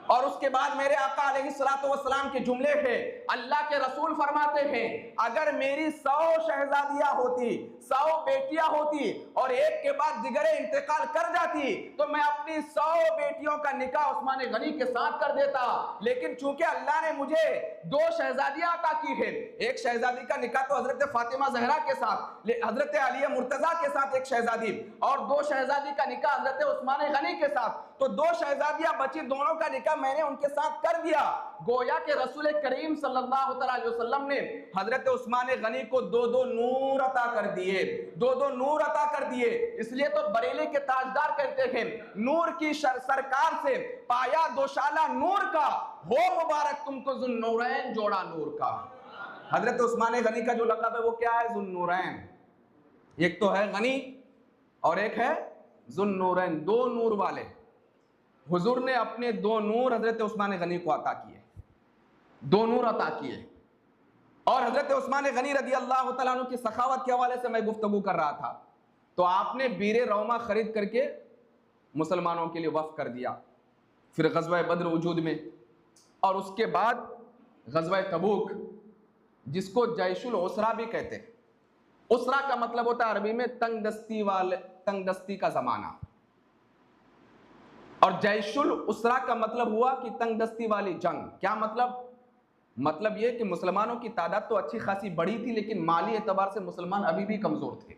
और उसके बाद मेरे आका अलैहिस्सलातु वस्सलाम के जुमले हैं, अल्लाह के रसूल फरमाते हैं, अगर मेरी 100 शहजादियां होती, 100 बेटियां होती और एक के बाद दिगरे इंतकाल कर जाती तो मैं अपनी 100 बेटियों का निकाह उस्मान गनी के साथ कर देता। लेकिन चूंकि अल्लाह ने मुझे 2 शहजादियां अता की है, एक शहजादी का निकाह तो हजरत फातिमा ज़हरा के साथ, हजरत अली मुर्तजा के साथ एक शहजादी, और 2 शहजादी का निकाह हजरत उस्मान गनी के साथ, तो 2 शहजादियां बची, दोनों का निकाह मैंने उनके साथ कर दिया। गोया के रसूल करीम सल्लल्लाहु अलैहि वसल्लम ने हजरत उस्मान गनी को 2-2 नूर अता कर दिए, 2-2 नूर अता कर दिए। इसलिए तो बरेली के ताजदार कहते हैं, नूर की सरकार से पाया दोशाला नूर का, हो मुबारक तुमको जुन्नूरैन जोड़ा नूर का। हजरत उस्मान गनी का जो लक़ब है वो क्या है? जुन्नूरैन। एक तो है गनी और एक है जुन्नूरैन, 2 नूर वाले। हुजूर ने अपने 2 नूर हजरत उस्मान गनी को अता किए, 2 नूर अता किए। और हजरत उस्मान गनी रज़ी अल्लाह तआला अन्हु की सखावत के हवाले से मैं गुफ्तगू कर रहा था, तो आपने बीरे रौमा खरीद करके मुसलमानों के लिए वफ़ कर दिया। फिर ग़ज़वा बद्र वजूद में, और उसके बाद ग़ज़वा तबूक, जिसको जैशुल उसरा भी कहते हैं। उसरा का मतलब होता है अरबी में तंगदस्ती का ज़माना, और जैशुल उसरा का मतलब हुआ कि तंगदस्ती वाली जंग। क्या मतलब यह कि मुसलमानों की तादाद तो अच्छी खासी बड़ी थी, लेकिन माली एतबार से मुसलमान अभी भी कमजोर थे।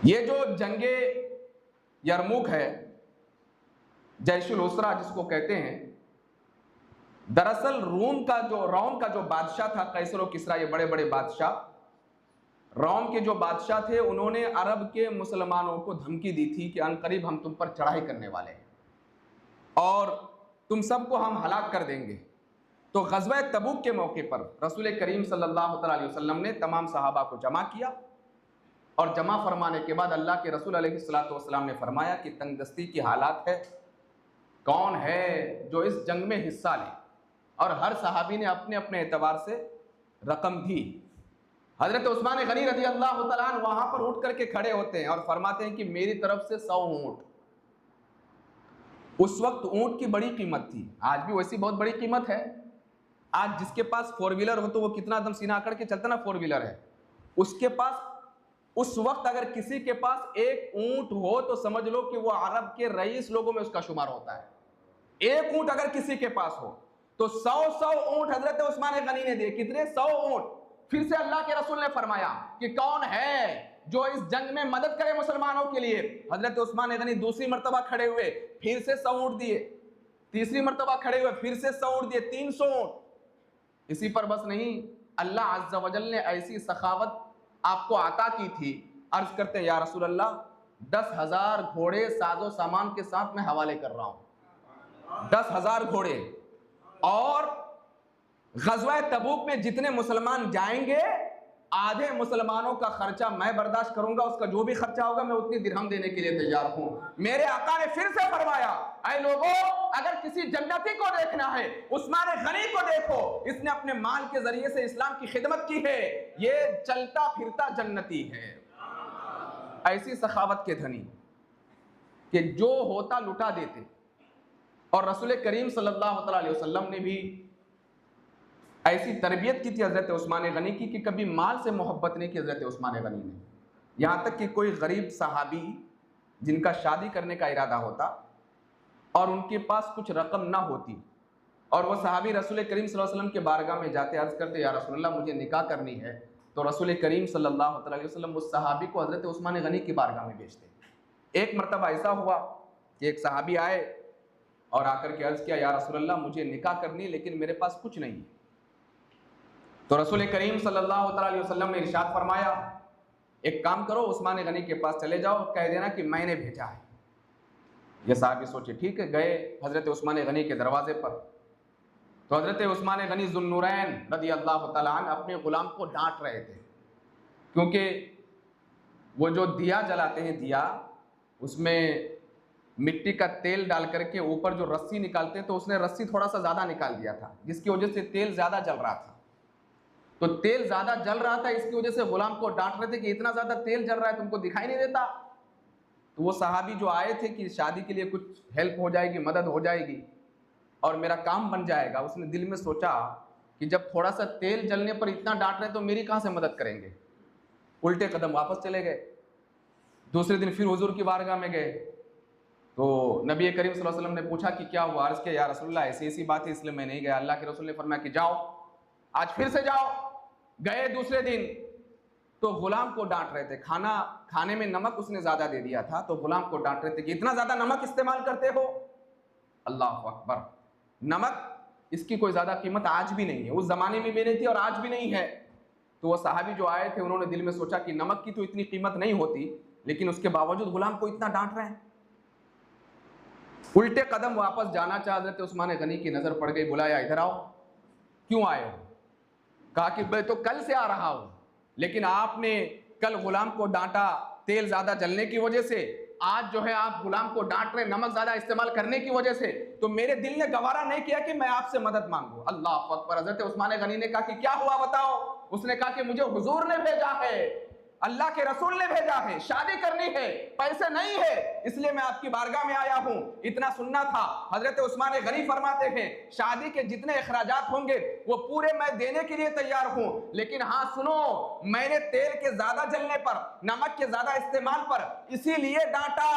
ये जो जंगे यरमुक है, जैशुल उसरा जिसको कहते हैं, दरअसल रोम का जो बादशाह था, कैसर और किसरा, ये बड़े बड़े बादशाह, रोम के जो बादशाह थे उन्होंने अरब के मुसलमानों को धमकी दी थी कि अनकरीब हम तुम पर चढ़ाई करने वाले हैं और तुम सबको हम हलाक कर देंगे। तो ग़ज़वा तबूक के मौके पर रसूल करीम सल्लल्लाहु अलैहि वसल्लम ने तमाम सहाबा को जमा किया और जमा फरमाने के बाद अल्लाह के रसूल अलैहिस्सलातु वस्सलाम ने फरमाया कि तंगदस्ती की हालात है, कौन है जो इस जंग में हिस्सा ले। और हर सहाबी ने अपने अपने एतबार से रकम दी। हज़रत उस्मान गनी रज़ी अल्लाह तआला अन्हु वहाँ पर उठ करके खड़े होते हैं और फरमाते हैं कि मेरी तरफ से 100 ऊँट। उस वक्त ऊँट की बड़ी कीमत थी, आज भी वैसी बहुत बड़ी कीमत है। आज जिसके पास 4 व्हीलर हो तो वो कितना दम सीना अकड़ के चलता ना, 4 व्हीलर है उसके पास। उस वक्त अगर किसी के पास एक ऊँट हो तो समझ लो कि वो अरब के रईस लोगों में उसका शुमार होता है। एक ऊँट अगर किसी के पास हो तो 100 ऊँट हजरत उस्मान गनी ने दिए। कितने? 100 ऊँट। फिर से अल्लाह के रसूल ने फरमाया कि कौन है जो इस जंग में मदद करे मुसलमानों के लिए। हजरत उस्मान गनी दूसरी मर्तबा खड़े हुए, फिर से 100 ऊँट दिए। तीसरी मर्तबा खड़े हुए, फिर से 100 ऊँट दिए, 300 ऊँट। इसी पर बस नहीं, अल्लाह अज़्ज़ा वजल ने ऐसी सखावत आपको अता की थी। अर्ज करते हैं या रसूल अल्लाह 10,000 घोड़े साजो सामान के साथ मैं हवाले कर रहा हूं। 10,000 घोड़े। और ग़ज़वा तबूक में जितने मुसलमान जाएंगे आधे मुसलमानों का खर्चा मैं बर्दाश्त करूंगा, उसका जो भी खर्चा होगा मैं उतनी दिरहम देने के लिए तैयार हूं। मेरे आका ने फिर से फरमाया, ऐ लोगों, अगर किसी जन्नती को देखना है उस्मान गनी को देखो, इसने अपने माल के जरिए से इस्लाम की खिदमत की है, ये चलता फिरता जन्नती है। ऐसी सखावत के धनी कि जो होता लुटा देते। और रसूल करीम सल्लल्लाहु अलैहि वसल्लम ने भी ऐसी तरबियत की थी हज़रत उस्मान गनी की कि कभी माल से मोहब्बत नहीं की हज़रत उस्मान गनी ने। यहाँ तक कि कोई गरीब सहाबी जिनका शादी करने का इरादा होता और उनके पास कुछ रकम ना होती और वह सहाबी रसूल करीम सल्लल्लाहु अलैहि वसल्लम के बारगाह में जाते, अर्ज़ करते या रसूलल्लाह मुझे निकाह करनी है, तो रसूल करीम सल्लल्लाहु अलैहि वसल्लम उस सहाबी को हज़रत उस्मान गनी की बारगाह में भेजते। एक मरतबा ऐसा हुआ कि एक सहाबी आए और आकर के अर्ज़ किया, या रसूलल्लाह मुझे निकाह करनी लेकिन मेरे पास कुछ नहीं। तो रसूल करीम सल्लल्लाहु अलैहि वसल्लम ने इरशाद फरमाया, एक काम करो, उस्मान गनी के पास चले जाओ, कह देना कि मैंने भेजा है। ये साहबी सोचे ठीक है, गए हज़रत उस्मान गनी के दरवाजे पर। तो हज़रत उस्मान गनी ज़ुन्नूरैन रज़ी अल्लाह तआला अन्हु अपने ग़ुलाम को डांट रहे थे, क्योंकि वो जो दिया जलाते हैं, दिया उसमें मिट्टी का तेल डाल करके ऊपर जो रस्सी निकालते हैं, तो उसने रस्सी थोड़ा सा ज़्यादा निकाल दिया था, जिसकी वजह से तेल ज़्यादा जल रहा था। तो तेल ज़्यादा जल रहा था, इसकी वजह से ग़ुलाम को डांट रहे थे कि इतना ज़्यादा तेल जल रहा है, तुमको दिखाई नहीं देता। तो वो सहाबी जो आए थे कि शादी के लिए कुछ हेल्प हो जाएगी, मदद हो जाएगी और मेरा काम बन जाएगा, उसने दिल में सोचा कि जब थोड़ा सा तेल जलने पर इतना डांट रहे तो मेरी कहाँ से मदद करेंगे। उल्टे कदम वापस चले गए। दूसरे दिन फिर हुजूर की बारगाह में गए तो नबी करीम सल्लल्लाहु अलैहि वसल्लम ने पूछा कि क्या हुआ। अर्ज़ किया, या रसूलल्लाह ऐसी ऐसी बात है इसलिए मैं नहीं गया। अल्लाह के रसूल ने फरमाया कि जाओ, आज फिर से जाओ। गए दूसरे दिन तो गुलाम को डांट रहे थे, खाने में नमक उसने ज्यादा दे दिया था, तो गुलाम को डांट रहे थे कि इतना ज्यादा नमक इस्तेमाल करते हो। अल्लाह अकबर। नमक इसकी कोई ज्यादा कीमत आज भी नहीं है, उस जमाने में भी नहीं थी और आज भी नहीं है। तो वो सहाबी जो आए थे उन्होंने दिल में सोचा कि नमक की तो इतनी कीमत नहीं होती, लेकिन उसके बावजूद गुलाम को इतना डांट रहे हैं। उल्टे कदम वापस जाना चाह रहे थे, उस्मान गनी की नजर पड़ गई, बुलाया, इधर आओ। क्यों आए हो? कहा कि मैं तो कल से आ रहा हूं, लेकिन आपने कल गुलाम को डांटा तेल ज्यादा जलने की वजह से, आज जो है आप गुलाम को डांट रहे नमक ज्यादा इस्तेमाल करने की वजह से, तो मेरे दिल ने गवारा नहीं किया कि मैं आपसे मदद मांगू। अल्लाह अकबर। हज़रत उस्मान गनी ने कहा कि क्या हुआ बताओ। उसने कहा कि मुझे हुजूर ने भेजा है, अल्लाह के रसूल ने भेजा है, शादी करनी है, पैसे नहीं है, इसलिए मैं आपकी बारगाह में आया हूं। इतना सुनना था। हजरत उस्मान गनी फरमाते हैं, शादी के जितने अखराजात होंगे वो पूरे मैं देने के लिए तैयार हूं, लेकिन हाँ सुनो, मैंने तेल के ज्यादा जलने पर, नमक के ज्यादा इस्तेमाल पर इसीलिए डांटा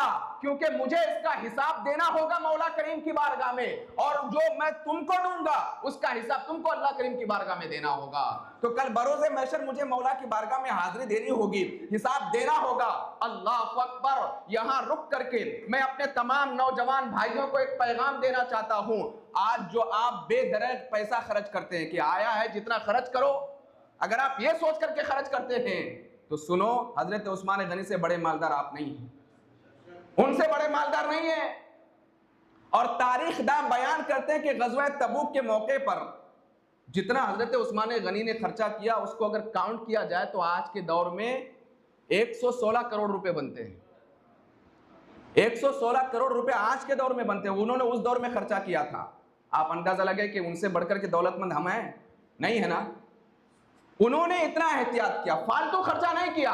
क्योंकि मुझे इसका हिसाब देना होगा मौला करीम की बारगाह में, और जो मैं तुमको दूंगा उसका हिसाब तुमको अल्लाह करीम की बारगाह में देना होगा। तो कल बरोज़े महशर मुझे मौला की बारगाह में हाजिरी देनी होगी, हिसाब देना होगा। अल्लाह अकबर। यहां रुक करके मैं अपने तमाम नौजवान भाइयों को एक पैगाम देना चाहता हूं। आज जो आप बेदरज पैसा खर्च करते हैं कि आया है जितना खर्च करो, अगर आप ये सोच करके खर्च करते हैं तो सुनो, हजरत उस्मान गनी से बड़े मालदार आप नहीं हैं, उनसे बड़े मालदार नहीं है। और तारीख दां बयान करते हैं कि गज़वा तबूक के मौके पर जितना हजरत उस्मान गनी ने खर्चा किया, उसको अगर काउंट किया जाए तो आज के दौर में 116 करोड़ रुपए बनते हैं। 116 करोड़ रुपए आज के दौर में बनते हैं, उन्होंने उस दौर में खर्चा किया था। आप अंदाजा लगे कि उनसे बढ़कर के दौलतमंद हम हैं? नहीं है ना। उन्होंने इतना एहतियात किया, फालतू खर्चा नहीं किया।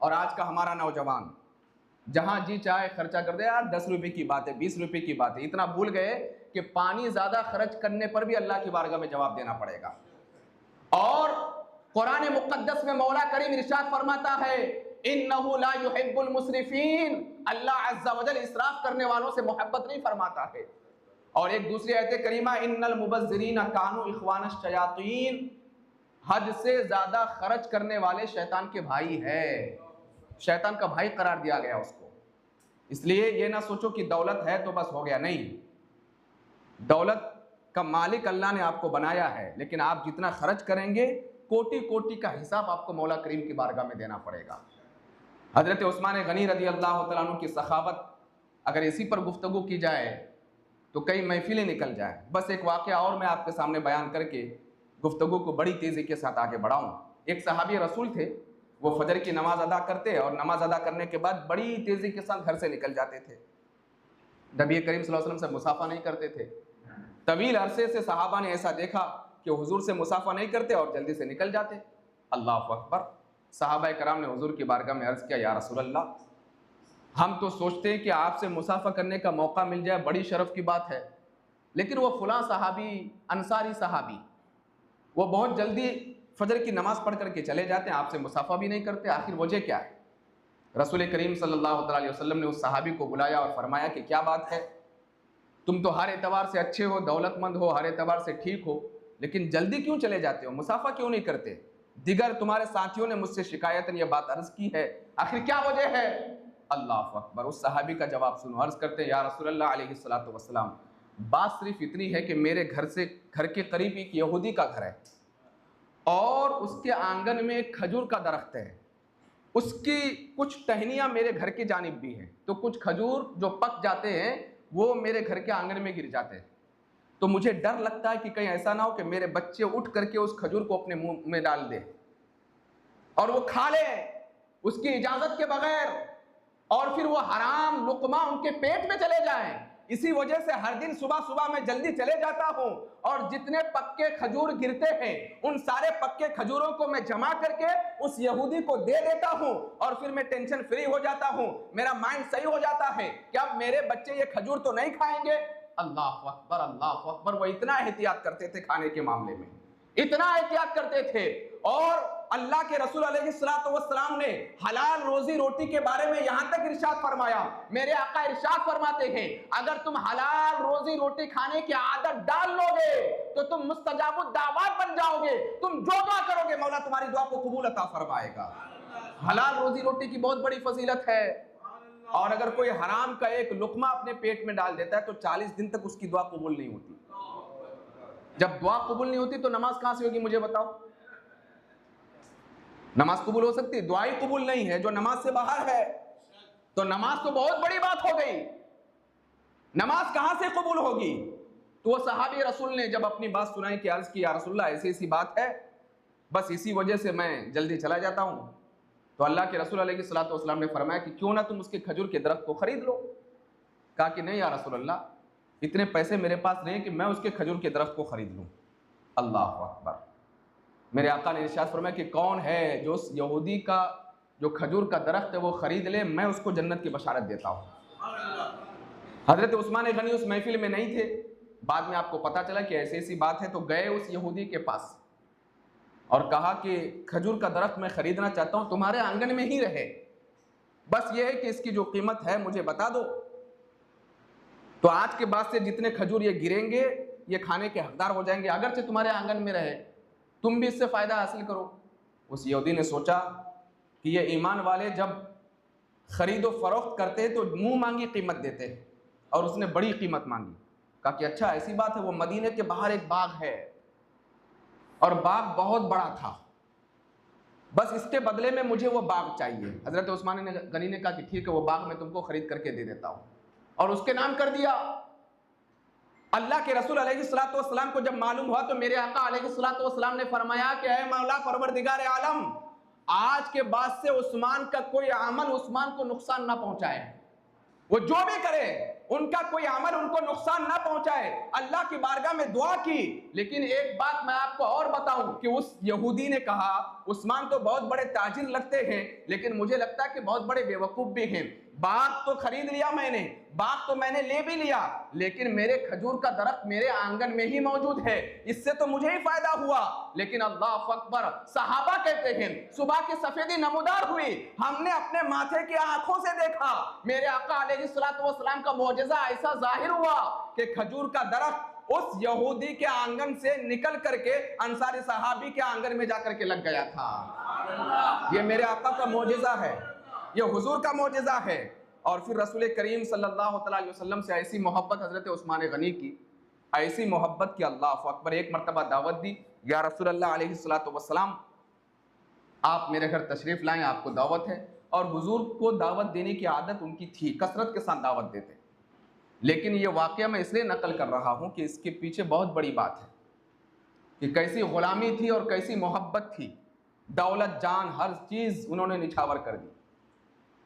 और आज का हमारा नौजवान जहां जी चाहे खर्चा कर दे, यार 10 रुपए की बात है, 20 रुपए की बात है, इतना भूल गए कि पानी ज्यादा खर्च करने पर भी अल्लाह की बारगाह में जवाब देना पड़ेगा। और कुरान मुक़द्दस में मौला करीम इरशाद फरमाता है, इन्नहु ला युहिब्बुल मुस्रिफीन, अल्लाह अज़्ज़ा वजल इसराफ करने वालों से मोहब्बत नहीं फरमाता है। और एक दूसरी आयत करीमा, इन्नल मुबज़्ज़िरीन कानू इख्वानश शयातीन, हद से ज्यादा खर्च करने वाले शैतान के भाई है, शैतान का भाई करार दिया गया उसको। इसलिए ये ना सोचो कि दौलत है तो बस हो गया, नहीं, दौलत का मालिक अल्लाह ने आपको बनाया है, लेकिन आप जितना खर्च करेंगे कोटि कोटि का हिसाब आपको मौला करीम की बारगाह में देना पड़ेगा। हजरत उस्मान गनी रज़ी अल्लाह तआला अन्हु की सखावत अगर इसी पर गुफ्तगू की जाए तो कई महफिलें निकल जाए। बस एक वाक़या और मैं आपके सामने बयान करके गुफ्तगू को बड़ी तेज़ी के साथ आगे बढ़ाऊँ। एक सहाबी रसूल थे, वो फजर की नमाज अदा करते और नमाज अदा करने के बाद बड़ी तेज़ी के साथ घर से निकल जाते थे। नबी करीम सल्लल्लाहु अलैहि वसल्लम से मुसाफा नहीं करते थे। तवील अरसे से सहाबा ने ऐसा देखा कि हुजूर से मुसाफा नहीं करते और जल्दी से निकल जाते। अल्लाहु अकबर। सहाबा कराम ने हुजूर की बारगाह में अर्ज़ किया, या रसूल अल्लाह, हम तो सोचते हैं कि आपसे मुसाफा करने का मौका मिल जाए, बड़ी शर्फ की बात है, लेकिन वो फलां सहाबी, अंसारी सहाबी, वो बहुत जल्दी फजर की नमाज पढ़ करके चले जाते हैं, आपसे मुसाफा भी नहीं करते, आखिर वजह क्या है? रसूल करीम सल्लल्लाहु अलैहि वसल्लम ने उस सहाबी को बुलाया और फरमाया कि क्या बात है, तुम तो हर एतबार से अच्छे हो, दौलतमंद हो, हर एतबार से ठीक हो, लेकिन जल्दी क्यों चले जाते हो, मुसाफा क्यों नहीं करते? दिगर तुम्हारे साथियों ने मुझसे शिकायतन ये बात अर्ज की है, आखिर क्या वजह है? अल्लाह अकबर। उस सहाबी का जवाब सुनो। अर्ज करते हैं, या रसूलल्लाह अलैहिस्सलातु वस्सलाम, बात सिर्फ इतनी है कि मेरे घर के करीब एक यहूदी का घर है और उसके आंगन में एक खजूर का दरख्त है, उसकी कुछ टहनियाँ मेरे घर की जानिब भी हैं, तो कुछ खजूर जो पक जाते हैं वो मेरे घर के आंगन में गिर जाते हैं, तो मुझे डर लगता है कि कहीं ऐसा ना हो कि मेरे बच्चे उठ करके उस खजूर को अपने मुंह में डाल दे और वो खा ले उसकी इजाजत के बगैर, और फिर वो हराम लुकमा उनके पेट में चले जाएं। इसी वजह से हर दिन सुबह सुबह मैं जल्दी चले जाता हूं और जितने पक्के खजूर गिरते हैं उन सारे पक्के खजूरों को मैं जमा करके उस यहूदी को दे देता हूं और फिर मैं टेंशन फ्री हो जाता हूं, मेरा माइंड सही हो जाता है कि अब मेरे बच्चे ये खजूर तो नहीं खाएंगे। अल्लाह अकबर, अल्लाह अकबर। वो इतना एहतियात करते थे खाने के मामले में, इतना एहतियात करते थे। और अल्लाह के रसूल अलैहिस्सलातु वस्सलाम ने हलाल रोजी रोटी के बारे में यहां तक इरशाद फरमाया, मेरे आका इरशाद फरमाते हैं, अगर तुम हलाल रोजी रोटी खाने की आदत डाल लोगे तो तुम मुस्तजाबुद दावत बन जाओगे, तुम जो दुआ करोगे मौला तुम्हारी दुआ को कबूल अता फरमाएगा। हलाल रोजी रोटी की बहुत बड़ी फजीलत है। और अगर कोई हराम का एक लुकमा अपने पेट में डाल देता है तो 40 दिन तक उसकी दुआ कबूल नहीं होती। जब दुआ कबूल नहीं होती तो नमाज कहां से होगी, मुझे बताओ? नमाज कबूल हो सकती है? दुआ ही कबूल नहीं है जो नमाज से बाहर है, तो नमाज तो बहुत बड़ी बात हो गई, नमाज कहां से कबूल होगी? तो वो सहाबी रसूल ने जब अपनी बात सुनाई कि अर्ज की, या रसूलल्लाह ऐसी ऐसी बात है, बस इसी वजह से मैं जल्दी चला जाता हूं, तो अल्लाह के रसूल अलैहिस्सलातु वस्सलाम ने फरमाया कि क्यों ना तुम उसके खजूर के दरख्त को खरीद लो। कहा कि नहीं या रसूलल्लाह, इतने पैसे मेरे पास नहीं कि मैं उसके खजूर के दरख्त को खरीद लूं। अल्लाह अकबर। मेरे आका ने इरशाद फरमाया कि कौन है जो उस यहूदी का जो खजूर का दरख्त है वो खरीद ले, मैं उसको जन्नत की बशारत देता हूँ। हजरत उस्मान गनी उस महफिल में नहीं थे, बाद में आपको पता चला कि ऐसी ऐसी बात है, तो गए उस यहूदी के पास और कहा कि खजूर का दरख्त मैं खरीदना चाहता हूँ, तुम्हारे आंगन में ही रहे, बस ये है कि इसकी जो कीमत है मुझे बता दो, तो आज के बाद से जितने खजूर ये गिरेंगे ये खाने के हकदार हो जाएंगे, अगरचे तुम्हारे आंगन में रहे, तुम भी इससे फ़ायदा हासिल करो। उस यहूदी ने सोचा कि ये ईमान वाले जब ख़रीदो फरोख्त करते हैं तो मुंह मांगी कीमत देते हैं, और उसने बड़ी कीमत मांगी। कहा कि अच्छा ऐसी बात है, वो मदीने के बाहर एक बाग है और बाग बहुत बड़ा था, बस इसके बदले में मुझे वो बाग चाहिए। हजरत उस्मान गनी ने कहा कि ठीक है, वो बाग मैं तुमको खरीद करके दे देता हूं, और उसके नाम कर दिया। अल्लाह के रसूल अलैहिस्सलातु वस्सलाम को जब मालूम हुआ तो मेरे आका अलैहिस्सलातु वस्सलाम ने फरमाया कि ऐ मौला परवरदिगार आलम, आज के बाद से उस्मान का कोई अमल उस्मान को नुकसान ना पहुंचाए, वो जो भी करे उनका कोई अमल उनको नुकसान ना पहुंचाए। अल्लाह की बारगाह में दुआ की। लेकिन एक बात मैं आपको और बताऊं कि उस यहूदी ने कहा, उस्मान तो बहुत बड़े ताजिर लगते हैं, लेकिन मुझे लगता है कि बहुत बड़े बेवकूफ भी हैं। बाग तो खरीद लिया मैंने, बाग तो मैंने ले भी लिया, लेकिन मेरे खजूर का दरख्त मेरे आंगन में ही मौजूद है, इससे तो मुझे ही फायदा हुआ। लेकिन अल्लाह अकबर, सहाबा कहते हैं सुबह की सफेदी नमूदार हुई, हमने अपने माथे की आंखों से देखा। मेरे आका अलैहिस्सलातु वस्सलाम का मौजज़ा ऐसा जाहिर हुआ कि खजूर का दरख्त उस यहूदी के आंगन से निकल करके अंसारी सहाबी के आंगन में जाकर के लग गया था। ये मेरे आका का मौजज़ा है, ये हुजूर का मौजज़ा है। और फिर रसूल करीम सल्लल्लाहु अलैहि वसल्लम से ऐसी मोहब्बत हजरत उस्मान गनी की, ऐसी मोहब्बत की अल्लाह अकबर। एक मरतबा दावत दी, या रसूल अल्लाह अलैहिस्सलातु वस्सलाम आप मेरे घर तशरीफ लाएं, आपको दावत है। और हुजूर को दावत देने की आदत उनकी थी, कसरत के साथ दावत देते। लेकिन ये वाक़या मैं इसलिए नकल कर रहा हूँ कि इसके पीछे बहुत बड़ी बात है कि कैसी गुलामी थी और कैसी मोहब्बत थी। दौलत, जान, हर चीज़ उन्होंने निछावर कर दी।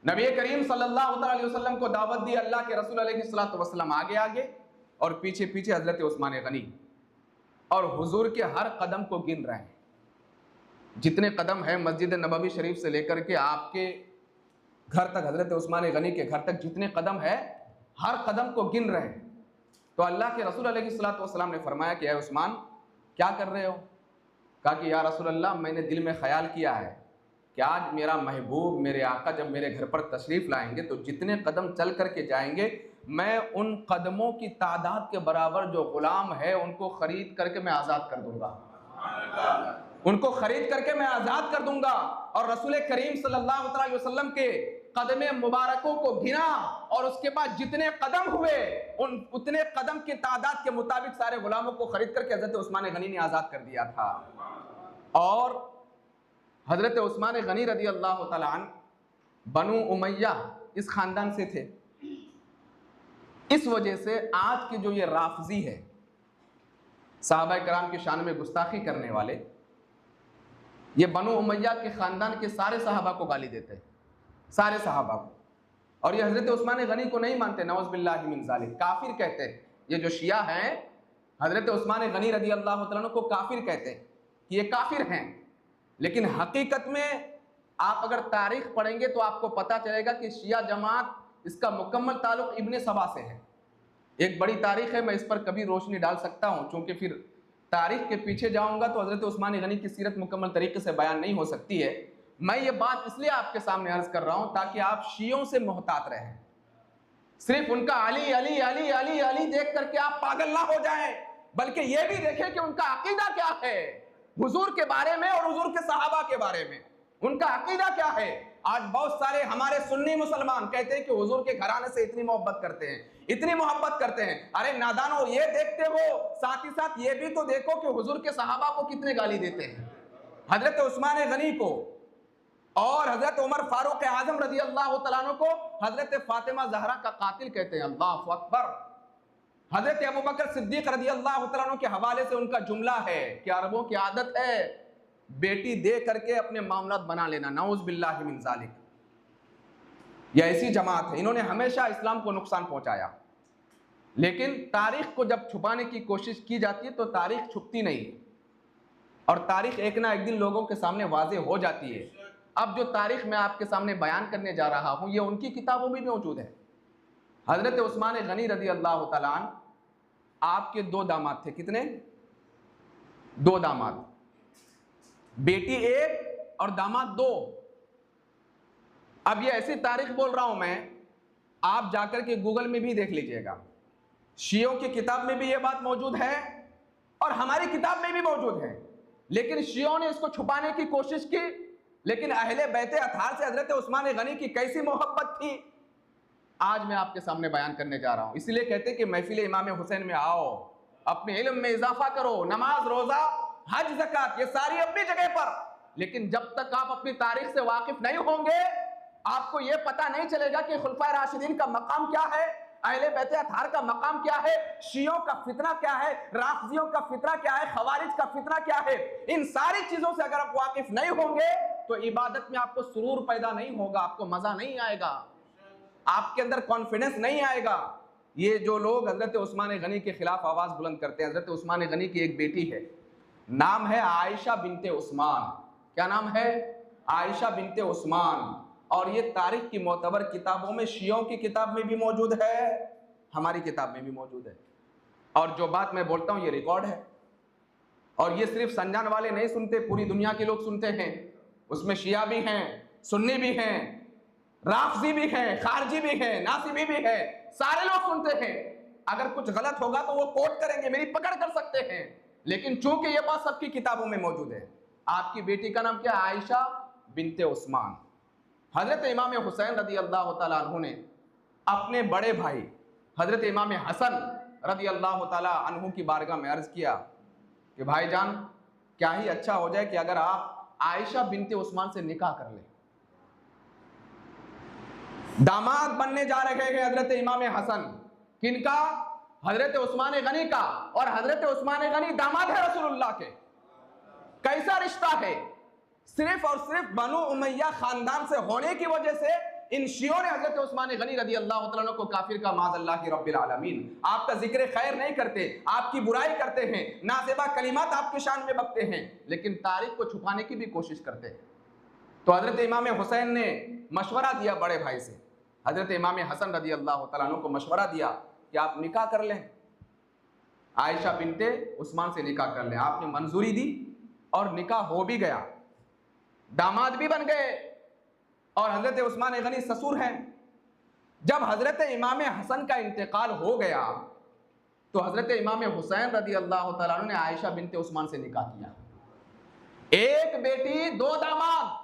नबी करीम सल्लल्लाहु अलैहि वसल्लम को दावत दी, अल्लाह के रसूल अलैहिस्सलातु वस्सलाम आगे आगे और पीछे पीछे हजरत उस्मान गनी, और हुजूर के हर कदम को गिन रहे हैं। जितने कदम है मस्जिद नबवी शरीफ से लेकर के आपके घर तक, हजरत उस्मान गनी के घर तक जितने कदम है, हर कदम को गिन रहे हैं। तो अल्लाह के रसूल अलैहिस्सलातु वस्सलाम ने फरमाया कि ऐ उस्मान, क्या कर रहे हो? कहा कि या रसूल अल्लाह, मैंने दिल में ख्याल किया है कि आज मेरा महबूब, मेरे आका जब मेरे घर पर तशरीफ़ लाएंगे तो जितने कदम चल करके जाएंगे, मैं उन कदमों की तादाद के बराबर जो गुलाम है उनको ख़रीद करके मैं आज़ाद कर दूंगा, उनको ख़रीद करके मैं आज़ाद कर दूंगा। और रसूल करीम सल्लल्लाहु अलैहि वसल्लम के कदमे मुबारकों को गिना, और उसके बाद जितने कदम हुए उतने कदम की तादाद के मुताबिक सारे गुलामों को ख़रीद करके हज़रत उस्मान गनी ने आज़ाद कर दिया था। और हज़रत उस्मान गनी रज़ी अल्लाह तआला अन्हु बनु उमैया इस ख़ानदान से थे। इस वजह से आज के जो ये राफ़ज़ी है, सहाबा कराम की शान में गुस्ताखी करने वाले, ये बनु उमैया के ख़ानदान के सारे सहाबा को गाली देते हैं, सारे सहाबा को। और ये हज़रत उस्मान गनी को नहीं मानते, नऊज़ बिल्लाहि मिन ज़ालिक, काफिर कहते हैं। ये जो शिया हैं, हज़रत उस्मान गनी रज़ी अल्लाह तआला अन्हु को काफिर कहते हैं कि ये काफिर हैं। लेकिन हकीकत में आप अगर तारीख़ पढ़ेंगे तो आपको पता चलेगा कि शिया जमात, इसका मुकम्मल ताल्लुक़ इब्न सबा से है। एक बड़ी तारीख़ है, मैं इस पर कभी रोशनी डाल सकता हूँ, चूँकि फिर तारीख़ के पीछे जाऊँगा तो हज़रत उस्मान गनी की सीरत मुकम्मल तरीके से बयान नहीं हो सकती है। मैं ये बात इसलिए आपके सामने अर्ज़ कर रहा हूँ ताकि आप शियों से मोहतात रहें। सिर्फ उनका अली अली अली अली अली देख करके आप पागल ना हो जाएं, बल्कि ये भी देखें कि उनका अकीदा क्या है हुजूर के बारे में और हुजूर के सहाबा के बारे में, उनका अकीदा क्या है। आज बहुत सारे हमारे सुन्नी मुसलमान कहते हैं कि हुजूर के घराने से इतनी मोहब्बत करते हैं, इतनी मोहब्बत करते हैं। अरे नादानो, ये देखते हो, साथ ही साथ ये भी तो देखो कि हुजूर के सहाबा को कितने गाली देते हैं, हजरत उस्मान गनी को, और हजरत उमर फारूक आजम रजी अल्लाह तआला अन्हु को हजरत फातिमा जहरा का कातिल कहते हैं। अल्लाह अकबर। हजरत अबू बकर सिद्दीक रजी अल्लाह तआला अन्हु के हवाले से उनका जुमला है कि अरबों की आदत है बेटी दे करके अपने मामलात बना लेना, नऊज़ बिल्लाहि मिन ज़ालिक। यह ऐसी जमात है, इन्होंने हमेशा इस्लाम को नुकसान पहुंचाया। लेकिन तारीख को जब छुपाने की कोशिश की जाती है तो तारीख छुपती नहीं, और तारीख एक ना एक दिन लोगों के सामने वाज़े हो जाती है। अब जो तारीख मैं आपके सामने बयान करने जा रहा हूं, ये उनकी किताबों में भी मौजूद है। हजरत उस्मान गनी रज़ी अल्लाह तआला अन्हु, आपके दो दामाद थे। कितने? दो दामाद, बेटी एक और दामाद दो। अब ये ऐसी तारीख बोल रहा हूं मैं, आप जाकर के गूगल में भी देख लीजिएगा। शियों की किताब में भी ये बात मौजूद है और हमारी किताब में भी मौजूद है, लेकिन शियों ने इसको छुपाने की कोशिश की। लेकिन अहले बैते अथार से हजरत उस्मान गनी की कैसी मोहब्बत थी, आज मैं आपके सामने बयान करने जा रहा हूं। इसलिए कहते कि महफिल इमाम हुसैन में आओ, अपने इल्म में इजाफा करो, नमाज, रोजा, हज, ज़कात, ये सारी अपनी जगह पर, लेकिन जब तक आप अपनी तारीख से वाकिफ नहीं होंगे आपको यह पता नहीं चलेगा कि खुलफाए राशिदीन का मकाम क्या है, अहले बैत अतहार का मकाम क्या है, शियों का फितना क्या है, राफजियों का फितना क्या है, खवारिज का फितना क्या है। इन सारी चीजों से अगर आप वाकिफ नहीं होंगे तो इबादत में आपको सुरूर पैदा नहीं होगा, आपको मजा नहीं आएगा, आपके अंदर कॉन्फिडेंस नहीं आएगा। ये जो लोग हजरत उस्मान गनी के खिलाफ आवाज बुलंद करते हैं, हजरत उस्मान गनी की एक बेटी है, नाम है आयशा बिनते उस्मान। क्या नाम है? आयशा बिनते उस्मान। और ये तारीख की मोतबर किताबों में, शियों की किताब में भी मौजूद है, हमारी किताब में भी मौजूद है। और जो बात मैं बोलता हूं ये रिकॉर्ड है, और ये सिर्फ संजान वाले नहीं सुनते, पूरी दुनिया के लोग सुनते हैं। उसमें शिया भी हैं, सुन्नी भी हैं, राफजी भी हैं, खारजी भी हैं, नासिबी भी हैं, सारे लोग सुनते हैं। अगर कुछ गलत होगा तो वो कोट करेंगे, मेरी पकड़ कर सकते हैं, लेकिन चूंकि ये बात सबकी किताबों में मौजूद है। आपकी बेटी का नाम क्या है? आयशा बिनते उस्मान। हजरत इमाम हुसैन रदी अल्लाह तआला अन्हु ने अपने बड़े भाई हजरत इमाम हसन रदी अल्लाह तआला अन्हु की बारगाह में अर्ज किया कि भाईजान क्या ही अच्छा हो जाए कि अगर आप आयशा बिनते उस्मान से निकाह कर लें। दामाद बनने जा रहे हैं हजरत इमाम हसन, किनका? हजरत उस्मान गनी का। और हजरत उस्मान गनी दामाद है रसूलुल्लाह के। कैसा रिश्ता है? सिर्फ और सिर्फ बनु उमैया खानदान से होने की वजह से इन शियों ने हजरत उस्मान गनी रदी अल्लाह तआला अन्हु को काफिर का माज़अल्लाह की रब्बिल आलमीन, आपका जिक्र खैर नहीं करते, आपकी बुराई करते हैं, नाज़ेबा कलिमात आपकी शान में बकते हैं, लेकिन तारीख को छुपाने की भी कोशिश करते हैं। तो हजरत इमाम हुसैन ने मशवरा दिया बड़े भाई से, हजरत इमाम हसन रदी अल्लाह तआला अन्हु को मशवरा दिया कि आप निकाह कर लें, आयशा बिनते उस्मान से निकाह कर लें। आपने मंजूरी दी और निकाह हो भी गया, दामाद भी बन गए, और हजरत उस्मान गनी ससुर हैं। जब हजरत इमाम हसन का इंतकाल हो गया तो हजरत इमाम हुसैन रदी अल्लाह तआला अन्हु ने आयशा बिनते उस्मान से निकाह किया। एक बेटी दो दामाद,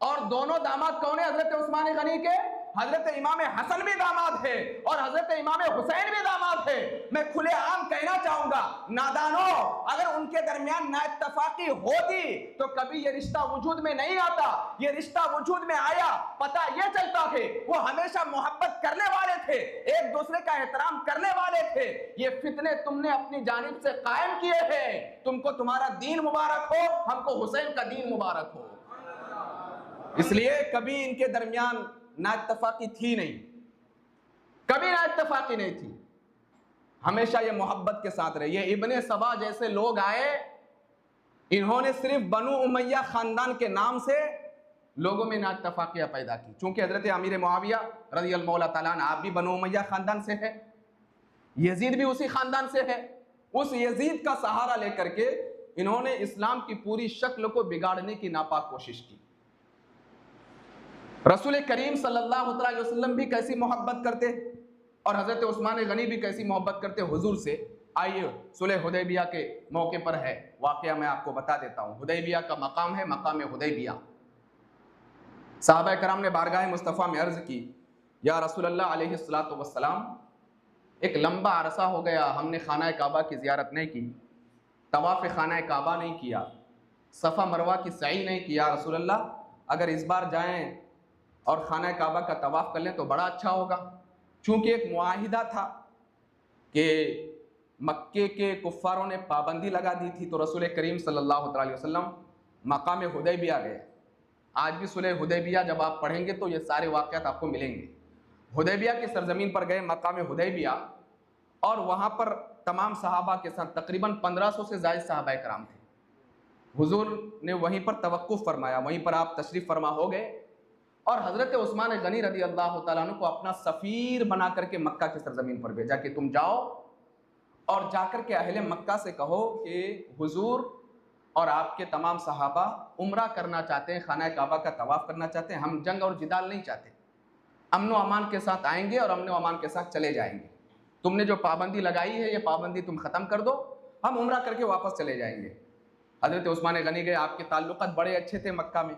और दोनों दामाद कौन है? हजरत उस्मान गनी के। हजरत इमाम हसन भी दामाद है और हजरत इमाम हुसैन भी दामाद है। मैं खुलेआम कहना चाहूंगा, नादानों, अगर उनके दरमियान नाइत्तफाकी होती तो कभी ये रिश्ता वजूद में नहीं आता। ये रिश्ता वजूद में आया, पता ये चलता है वो हमेशा मोहब्बत करने वाले थे, एक दूसरे का एहतराम करने वाले थे। ये फितने तुमने अपनी जानिब से कायम किए हैं। तुमको तुम्हारा दीन मुबारक हो, हमको हुसैन का दीन मुबारक हो। इसलिए कभी इनके दरमियान नाइत्तफाकी थी नहीं, कभी नाइत्तफाकी नहीं थी, हमेशा ये मोहब्बत के साथ रही। ये इब्ने सबा जैसे लोग आए, इन्होंने सिर्फ बनु उमैया खानदान के नाम से लोगों में नाइत्तफाकियां पैदा की। चूंकि हजरत अमीर मुआविया रज़ी अल्लाह तआला अन्हु आप भी बनु उमैया खानदान से है, यजीद भी उसी खानदान से है। उस यजीद का सहारा लेकर के इन्होंने इस्लाम की पूरी शक्ल को बिगाड़ने की नापाक कोशिश की। रसूल करीम सल्लल्लाहु अलैहि वसल्लम भी कैसी मोहब्बत करते और हजरत उस्मान गनी भी कैसी मोहब्बत करते हुजूर से। आइए सुलह हुदैबिया के मौके पर है वाकया, मैं आपको बता देता हूँ। हुदैबिया का मकाम है मकाम हुदैबिया। सहाबा कराम ने बारगाह मुस्तफ़ा में अर्ज़ की, या रसूलल्लाह अलैहिस्सलातु वस्सलाम, एक लंबा अरसा हो गया हमने खाना काबा की ज़ियारत नहीं की, तवाफ़ खाना काबा नहीं किया, सफ़ा मरवा की सई नहीं किया। रसूलल्लाह, अगर इस बार जाएं और खाना काबा का तवाफ़ कर लें तो बड़ा अच्छा होगा। चूँकि एक मुआहिदा था कि मक्के के कुफ़ारों ने पाबंदी लगा दी थी, तो रसूल करीम सल्लल्लाहु अलैहि वसल्लम मकाम हुदैबिया गए। आज भी सुलह हुदैबिया जब आप पढ़ेंगे तो ये सारे वाक़यात आपको मिलेंगे। हुदैबिया की सरजमीन पर गए, मकाम हुदैबिया, और वहाँ पर तमाम सहाबा के साथ तकरीबन 1500 से ज़ायद सहाबा कराम थे। हुजूर ने वहीं पर तवक्कुफ़ फरमाया, वहीं पर आप तशरीफ़ फरमा हो गए, और हज़रत उस्मान गनी रदी अल्लाह तआला अन्हु को अपना सफ़ीर बना करके मक्का की सरजमीन पर भेजा कि तुम जाओ और जाकर के अहले मक्का से कहो कि हुजूर और आपके तमाम सहाबा उम्रा करना चाहते हैं, खाना काबा का तवाफ़ करना चाहते हैं, हम जंग और जिदाल नहीं चाहते, अमन व अमान के साथ आएंगे और अमन व अमान के साथ चले जाएंगे। तुमने जो पाबंदी लगाई है ये पाबंदी तुम ख़त्म कर दो, हम उम्रा करके वापस चले जाएंगे। हज़रत उस्मान गनी गए, आपके ताल्लुक़ात बड़े अच्छे थे मक्का में,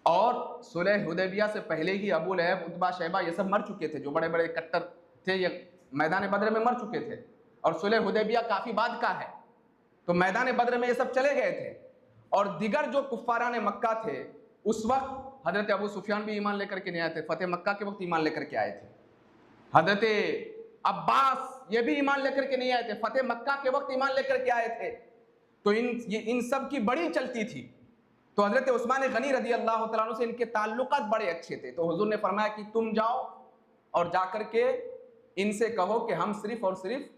और सुलह हुदैबिया से पहले ही अबू लहब, उतबा, शैबा ये सब मर चुके थे, जो बड़े बड़े कट्टर थे ये मैदान बद्र में मर चुके थे, और सुलह हुदैबिया काफ़ी बाद का है, तो मैदान बद्र में ये सब चले गए थे। और दिगर जो कुफ्फारान मक्का थे उस वक्त हजरत अबू सुफियान भी ईमान लेकर के नहीं आए थे, फतेह मक्का के वक्त ईमान लेकर के आए थे। हजरत अब्बास ये भी ईमान लेकर के नहीं आए थे, फतेह मक्का के वक्त ईमान लेकर के आए थे। तो इन सब की बड़ी चलती थी। तो हजरत उस्मान गनी रदी अल्लाह तआला अन्हु से इनके ताल्लुकात बड़े अच्छे थे। तो हुजूर ने फरमाया कि तुम जाओ और जाकर के इनसे कहो कि हम सिर्फ और सिर्फ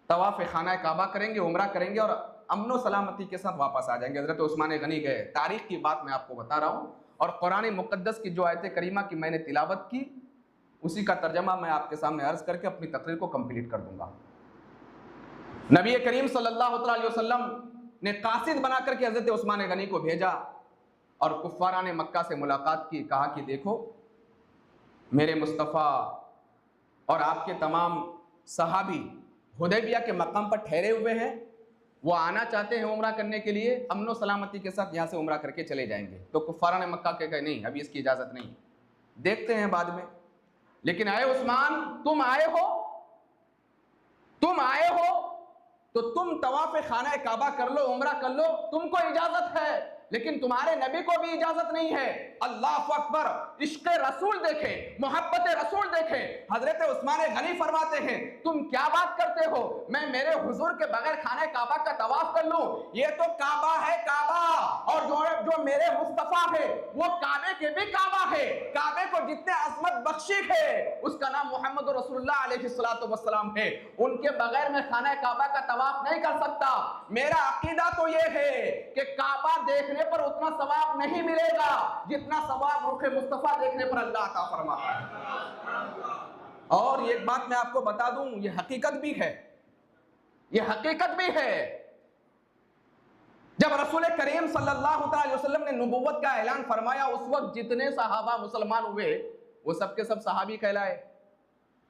तवाफ़ खाना काबा करेंगे, उम्रा करेंगे और अमन सलामती के साथ वापस आ जाएंगे। हजरत उस्मान गनी गए। तारीख की बात मैं आपको बता रहा हूँ और कुरान मुक़द्दस की जो आयत करीमा की मैंने तिलावत की उसी का तर्जमा मैं आपके सामने अर्ज करके अपनी तकरीर को कंप्लीट कर दूंगा। नबी करीम सल्लल्लाहु अलैहि वसल्लम ने कासिद बना करके हजरत उस्मान गनी को भेजा और कुफ्फारान मक्का से मुलाकात की। कहा कि देखो मेरे मुस्तफ़ा और आपके तमाम सहाबी हुदैबिया के मकाम पर ठहरे हुए हैं, वो आना चाहते हैं उम्रा करने के लिए, अमन सलामती के साथ यहाँ से उम्रा करके चले जाएंगे। तो कुफ्फारान मक्का के कहे नहीं, अभी इसकी इजाज़त नहीं, देखते हैं बाद में। लेकिन आए उस्मान, तुम आए हो तो तुम तवाफ़ खाना काबा कर लो, उम्रा कर लो, तुमको इजाजत है, लेकिन तुम्हारे नबी को भी इजाजत नहीं है। अल्लाह अकबर, इश्क़ रसूल देखे, मोहब्बत रसूल देखे। हजरत उस्मान गनी फरमाते हैं तुम क्या बात करते हो, मैं मेरे हुजूर के बगैर खाने काबा का तवाफ कर लूं? ये तो काबा है काबा, और जो मेरे मुस्तफा है वो काबे के भी काबा है। काबे को जितने अजमत बख्शी है उसका नाम मोहम्मद रसूलुल्लाह अलैहिस्सलातु वस्सलाम है। उनके बगैर मैं खाना काबा का तवाफ नहीं कर सकता। मेरा अकीदा तो ये है कि काबा देखने पर उतना सवाब नहीं मिलेगा जितना सवाब रुखे मुस्तफा देखने पर अल्लाह अता फरमाता है। और एक बात मैं आपको बता दूं, ये हकीकत भी है, ये हकीकत भी है। जब रसूल करीम सल्लल्लाहु अलैहि वसल्लम ने नबुव्वत का ऐलान फरमाया उस वक्त जितने सहाबा मुसलमान हुए वो सब के सब सहाबी कहलाए।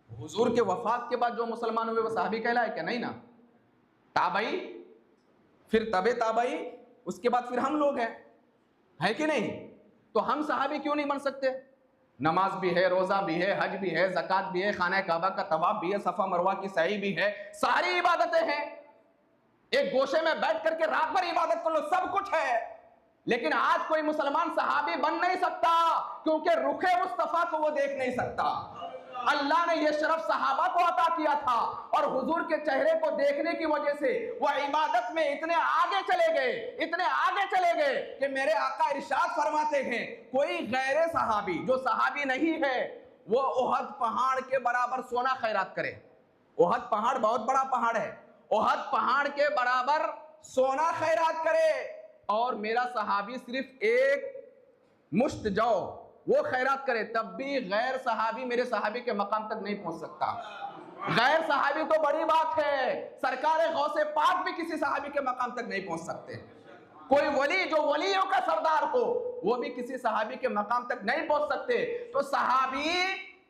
हुजूर के वफात के बाद जो मुसलमान हुए वो सहाबी कहलाए क्या? नहीं ना। ताबई, फिर तबे ताबई, उसके बाद फिर हम लोग हैं, है कि नहीं? तो हम सहाबी क्यों नहीं बन सकते? नमाज भी है, रोजा भी है, हज भी है, ज़कात भी है, खाना काबा का तवाफ भी है, सफा मरवा की सही भी है, सारी इबादतें हैं। एक गोशे में बैठ करके रात भर इबादत कर लो, सब कुछ है। लेकिन आज कोई मुसलमान सहाबी बन नहीं सकता क्योंकि रुखे मुस्तफा को वो देख नहीं सकता। अल्लाह ने यह शरफ सहाबा को अता किया था और हुजूर के चेहरे को देखने की वजह से वह इबादत में इतने आगे चले गए कि मेरे आका इरशाद फरमाते हैं कोई गैर सहाबी जो सहाबी नहीं है वो ओहद पहाड़ के बराबर सोना खैरात करे। ओहद पहाड़ बहुत बड़ा पहाड़ है, ओहद पहाड़ के बराबर सोना खैरात करे और मेरा सहाबी सिर्फ एक मुश्त जौ वो खैरात करे, तब भी गैर सहाबी मेरे सहाबी के मकाम तक नहीं पहुंच सकता। गैर सहाबी तो बड़ी बात है, सरकार गौसे पाक भी किसी सहाबी के मकाम तक नहीं पहुंच सकते। कोई वली जो वलियों का सरदार हो वो भी किसी सहाबी के मकाम तक नहीं पहुंच सकते। तो सहाबी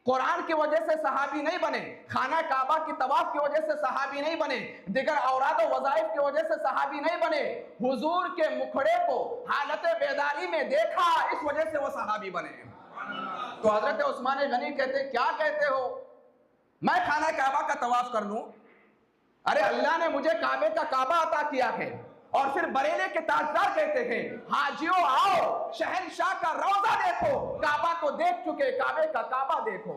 कुरान की वजह से सहाबी नहीं बने, खाना काबा की तवाफ की वजह से सहाबी नहीं बने, दिगर औराद और वज़ाइफ की वजह से सहाबी नहीं बने, हुजूर के मुखड़े को हालत बेदारी में देखा इस वजह से वो सहाबी बने। तो हजरत उस्मान गनी कहते क्या कहते हो मैं खाना काबा का तवाफ कर लूं? अरे अल्लाह ने मुझे काबे का काबा अता किया है। और फिर बरेले के ताजदार कहते हैं हाजियों आओ शहनशाह का रौजा देखो, काबा को देख चुके काबे का काबा देखो।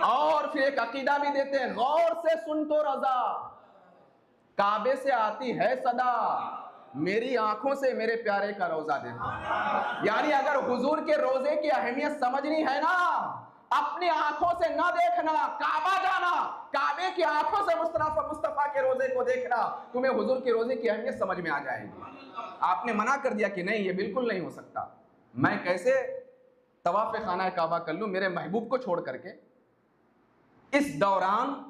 और फिर एक अकीदा भी देते हैं गौर से सुन तो रजा, काबे से आती है सदा, मेरी आंखों से मेरे प्यारे का रोजा देखो। यानी अगर हुजूर के रोजे की अहमियत समझनी है ना, अपनी आंखों से ना देखना, काबा जाना, काबे की आंखों से मुस्तफा के रोजे को देखना, तुम्हें हुजूर के रोजे की अहमियत समझ में आ जाएगी। आपने मना कर दिया कि नहीं ये बिल्कुल नहीं हो सकता, मैं कैसे तवाफ खाना काबा कर लूं मेरे महबूब को छोड़ करके। इस दौरान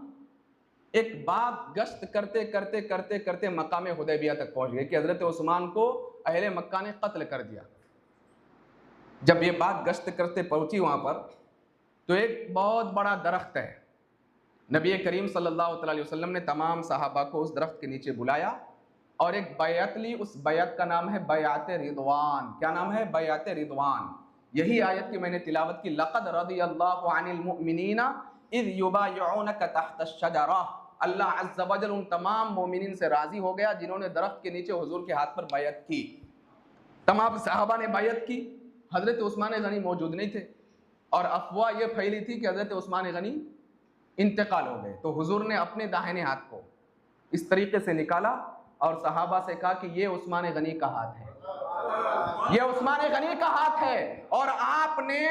एक बात गश्त करते करते करते करते मकाम हुदैबिया तक पहुंच गए कि हजरत उस्मान को अहले मक्का ने कत्ल कर दिया। जब ये बात गश्त करते पहुंची वहां पर तो एक बहुत बड़ा दरख्त है, नबी करीम सल्लल्लाहु अलैहि वसल्लम ने तमाम सहाबा को उस दरख्त के नीचे बुलाया और एक बैअत ली। उस बैअत का नाम है बैअत रिदवान। क्या नाम है? बैअत रिदवान। यही आयत की मैंने तिलावत की, लक़द रदियल्लाहु अनिल मुमिनीना इज़ युबायिऊनका तहत अश-शजरा अल्लाह अज़्ज़ा वजल उन तमाम मोमिनीन से राज़ी हो गया जिन्होंने दरख्त के नीचे हुजूर के हाथ पर बैयत की। तमाम सहाबा ने बैयत की। हज़रत उस्मान गनी मौजूद नहीं थे और अफवाह ये फैली थी कि हज़रत उस्मान गनी इंतकाल हो गए। तो हुजूर ने अपने दाहिने हाथ को इस तरीके से निकाला और सहाबा से कहा कि ये उस्मान गनी का हाथ है, ये उस्मान गनी का हाथ है। और आपने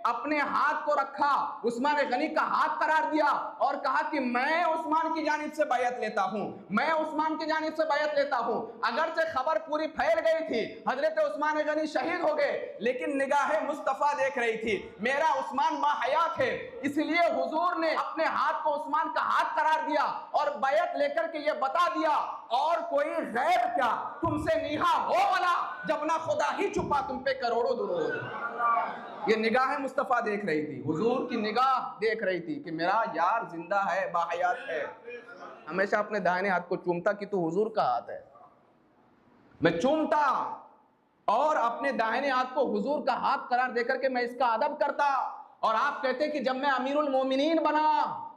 अपने हाथ को रखा, उस्मान गनी का हाथ करार दिया और कहा कि मैं उस्मान की जानिब से बैयत लेता हूं, मैं उस्मान की जानिब से बैयत लेता हूं। अगरचे खबर पूरी फैल गई थी, हजरत उस्मान गनी शहीद हो गए, लेकिन निगाहे मुस्तफा देख रही थी मेरा उस्मान बाहयात है। इसलिए हुजूर ने अपने हाथ को उस्मान का हाथ करार दिया और बैयत लेकर के ये बता दिया, और कोई गैब क्या तुमसे निहा हो वाला, जब ना खुदा ही छुपा तुम पे करोड़ों दुरूद। ये निगाह मुस्तफ़ा देख रही थी, हुजूर की निगाह देख रही थी कि मेरा यार जिंदा है, बाहयात है। हमेशा अपने दाहिने हाथ को चूमता कि तू हुजूर का हाथ है, मैं चूमता और अपने दाहिने हाथ को हुजूर का हाथ करार देकर के मैं इसका अदब करता। और आप कहते कि जब मैं अमीरुल मोमिनीन बना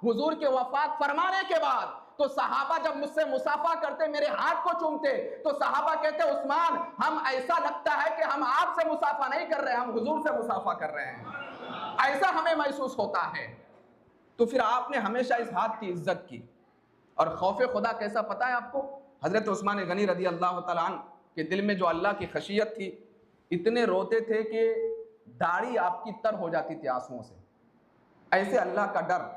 हुजूर के वफात फरमाने के बाद, तो सहाबा जब मुझसे मुसाफा करते, मेरे हाथ को चूमते, तो सहाबा कहते उस्मान हम ऐसा लगता है कि हम आपसे मुसाफा नहीं कर रहे, हम हुजूर से मुसाफा कर रहे हैं, ऐसा हमें महसूस होता है। तो फिर आपने हमेशा इस हाथ की इज्जत की। और खौफ खुदा कैसा पता है आपको? हजरत उस्मान गनी रदी अल्लाह तआला अन्हु के दिल में जो अल्लाह की खशियत थी, इतने रोते थे कि दाढ़ी आपकी तर हो जाती थी आंसुओं से, ऐसे अल्लाह का डर।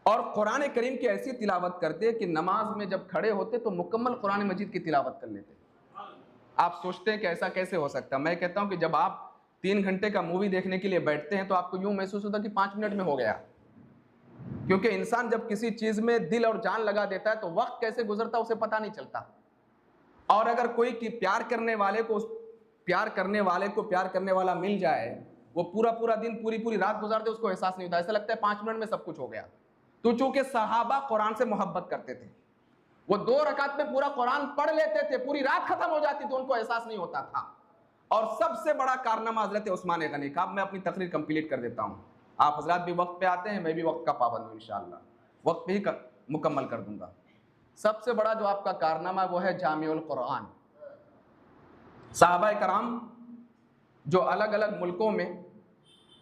और कुरान करीम की ऐसी तिलावत करते कि नमाज में जब खड़े होते तो मुकम्मल कुरान मजीद की तिलावत कर लेते। आप सोचते हैं कि ऐसा कैसे हो सकता? मैं कहता हूं कि जब आप 3 घंटे का मूवी देखने के लिए बैठते हैं तो आपको यूं महसूस होता कि 5 मिनट में हो गया, क्योंकि इंसान जब किसी चीज में दिल और जान लगा देता है तो वक्त कैसे गुजरता उसे पता नहीं चलता। और अगर कोई प्यार करने वाले को प्यार करने वाला मिल जाए, वो पूरा दिन पूरी रात गुजार दे, उसको एहसास नहीं होता, ऐसा लगता है 5 मिनट में सब कुछ हो गया। तो चूंकि सहाबा कुरान से मोहब्बत करते थे, वो 2 रकात में पूरा कुरान पढ़ लेते थे, पूरी रात खत्म हो जाती थी, उनको एहसास नहीं होता था। और सबसे बड़ा कारनामा हजरत उस्मान गनी का। मैं अपनी तकरीर कंप्लीट कर देता हूँ, आप हजरात भी वक्त पे आते हैं, मैं भी वक्त का पाबंद हूँ, इंशाअल्लाह वक्त पे ही मुकम्मल कर दूंगा। सबसे बड़ा जो आपका कारनामा वो है जामिउल कुरान। सहाबा कराम जो अलग अलग मुल्कों में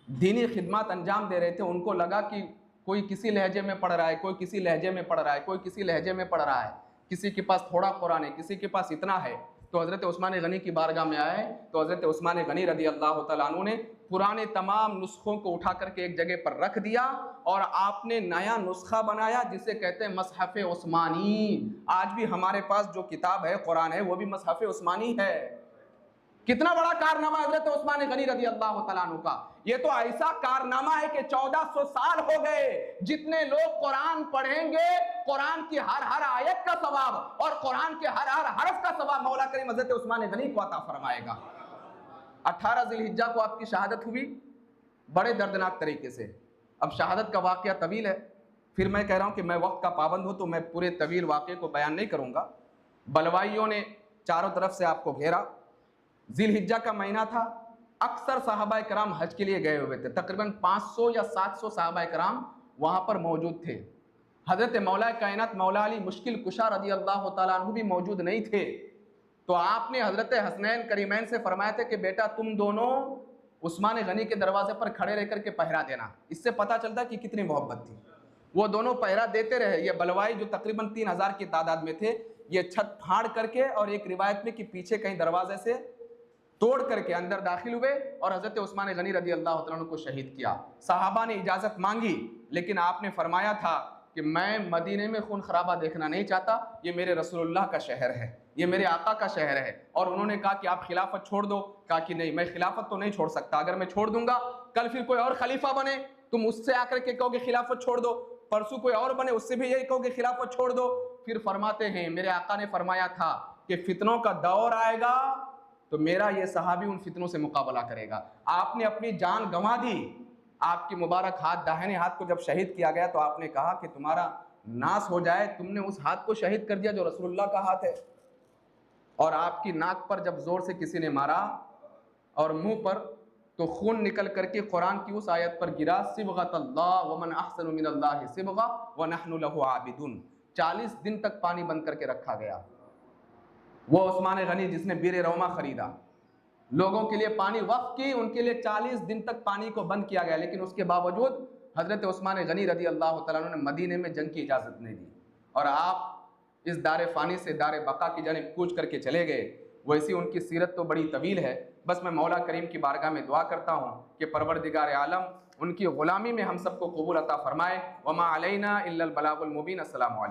दीनी खिदमत अंजाम दे रहे थे, उनको लगा कि कोई किसी लहजे में पढ़ रहा है, कोई किसी लहजे में पढ़ रहा है, कोई किसी लहजे में पढ़ रहा है, किसी के पास थोड़ा कुरान है, किसी के पास इतना है। तो हज़रत उस्मान गनी की बारगाह में आए तो हज़रत उस्मान गनी रदी अल्लाह तआला अन्हु ने पुराने तमाम नुस्खों को उठा करके एक जगह पर रख दिया और आपने नया नुस्खा बनाया जिसे कहते हैं मसहफ़ उस्मानी। आज भी हमारे पास जो किताब है कुरान है वो भी मसहफ़ उस्मानी है। कितना बड़ा कारनामा हज़रत उस्मान गनी रदी अल्लाह तआला अन्हु का। ये तो ऐसा कारनामा है कि 1400 साल हो गए, जितने लोग कुरान पढ़ेंगे, कुरान की हर आयत का सवाब और कुरान के हर हरफ का सवाब मौला करीम हज़रत उस्मान गनी को अता फरमाएगा। 18 ज़िलहिज्जा को आपकी शहादत हुई बड़े दर्दनाक तरीके से। अब शहादत का वाक़या तवील है, फिर मैं कह रहा हूँ कि मैं वक्त का पाबंद हूँ तो मैं पूरे तवील वाक़े को बयान नहीं करूँगा। बलवाइयों ने चारों तरफ से आपको घेरा, ज़िलहिज्जा का महीना था, अक्सर सहाबा कराम हज के लिए गए हुए थे, तकरीबन 500 या 700 सहाबा कराम वहाँ पर मौजूद थे। हज़रत मौला कायनात मौला अली मुश्किल कुशा रज़ी अल्लाह तआला अन्हु भी मौजूद नहीं थे। तो आपने हज़रत हसनैन करीमैन से फरमाया था कि बेटा तुम दोनों उस्मान गनी के दरवाजे पर खड़े रह करके पहरा देना। इससे पता चलता कि कितनी मोहब्बत थी। वो दोनों पहरा देते रहे। ये बलवाई जो तकरीबन 3000 की तादाद में थे, ये छत फाड़ करके और एक रिवायत में कि पीछे कहीं दरवाजे से तोड़ करके अंदर दाखिल हुए और हज़रत उस्मान गनी रदी अल्लाह तआला अन्हु को शहीद किया। सहाबा ने इजाज़त मांगी, लेकिन आपने फरमाया था कि मैं मदीने में खून खराबा देखना नहीं चाहता, ये मेरे रसूलुल्लाह का शहर है, ये मेरे आका का शहर है। और उन्होंने कहा कि आप खिलाफत छोड़ दो। कहा कि नहीं, मैं खिलाफत तो नहीं छोड़ सकता, अगर मैं छोड़ दूंगा कल फिर कोई और खलीफा बने, तुम उससे आकर के कहोगे खिलाफत छोड़ दो, परसों कोई और बने उससे भी यही कहोगे खिलाफत छोड़ दो। फिर फरमाते हैं मेरे आका ने फरमाया था कि फितनों का दौर आएगा तो मेरा ये सहाबी उन फितनों से मुकाबला करेगा। आपने अपनी जान गंवा दी। आपकी मुबारक हाथ, दाहिने हाथ को जब शहीद किया गया तो आपने कहा कि तुम्हारा नाश हो जाए, तुमने उस हाथ को शहीद कर दिया जो रसूलुल्लाह का हाथ है। और आपकी नाक पर जब जोर से किसी ने मारा और मुंह पर, तो खून निकल करके कुरान की उस आयत पर गिरा, सिबगतल्लाह वमन अहसनु मिनल्लाहि सिबगा व नहनु लहु आबिदुन। 40 दिन तक पानी बंद करके रखा गया। वो उस्मान गनी जिसने बीर रोमा खरीदा, लोगों के लिए पानी वक्फ की, उनके लिए 40 दिन तक पानी को बंद किया गया, लेकिन उसके बावजूद हजरत उस्मान गनी रदी अल्लाह तआला अन्हु ने मदीने में जंग की इजाज़त नहीं दी और आप इस दार फ़ानी से दार बका की जानिब कूच करके चले गए। वैसी उनकी सीरत तो बड़ी तवील है। बस मैं मौला करीम की बारगाह में दुआ करता हूँ कि परवरदिगार आलम उनकी ग़ुलामी में हम सबको कबूल अता फ़रमाए। वमा अलैना इल्लल बलागुल मुबीन। अस्सलामु अलैकुम।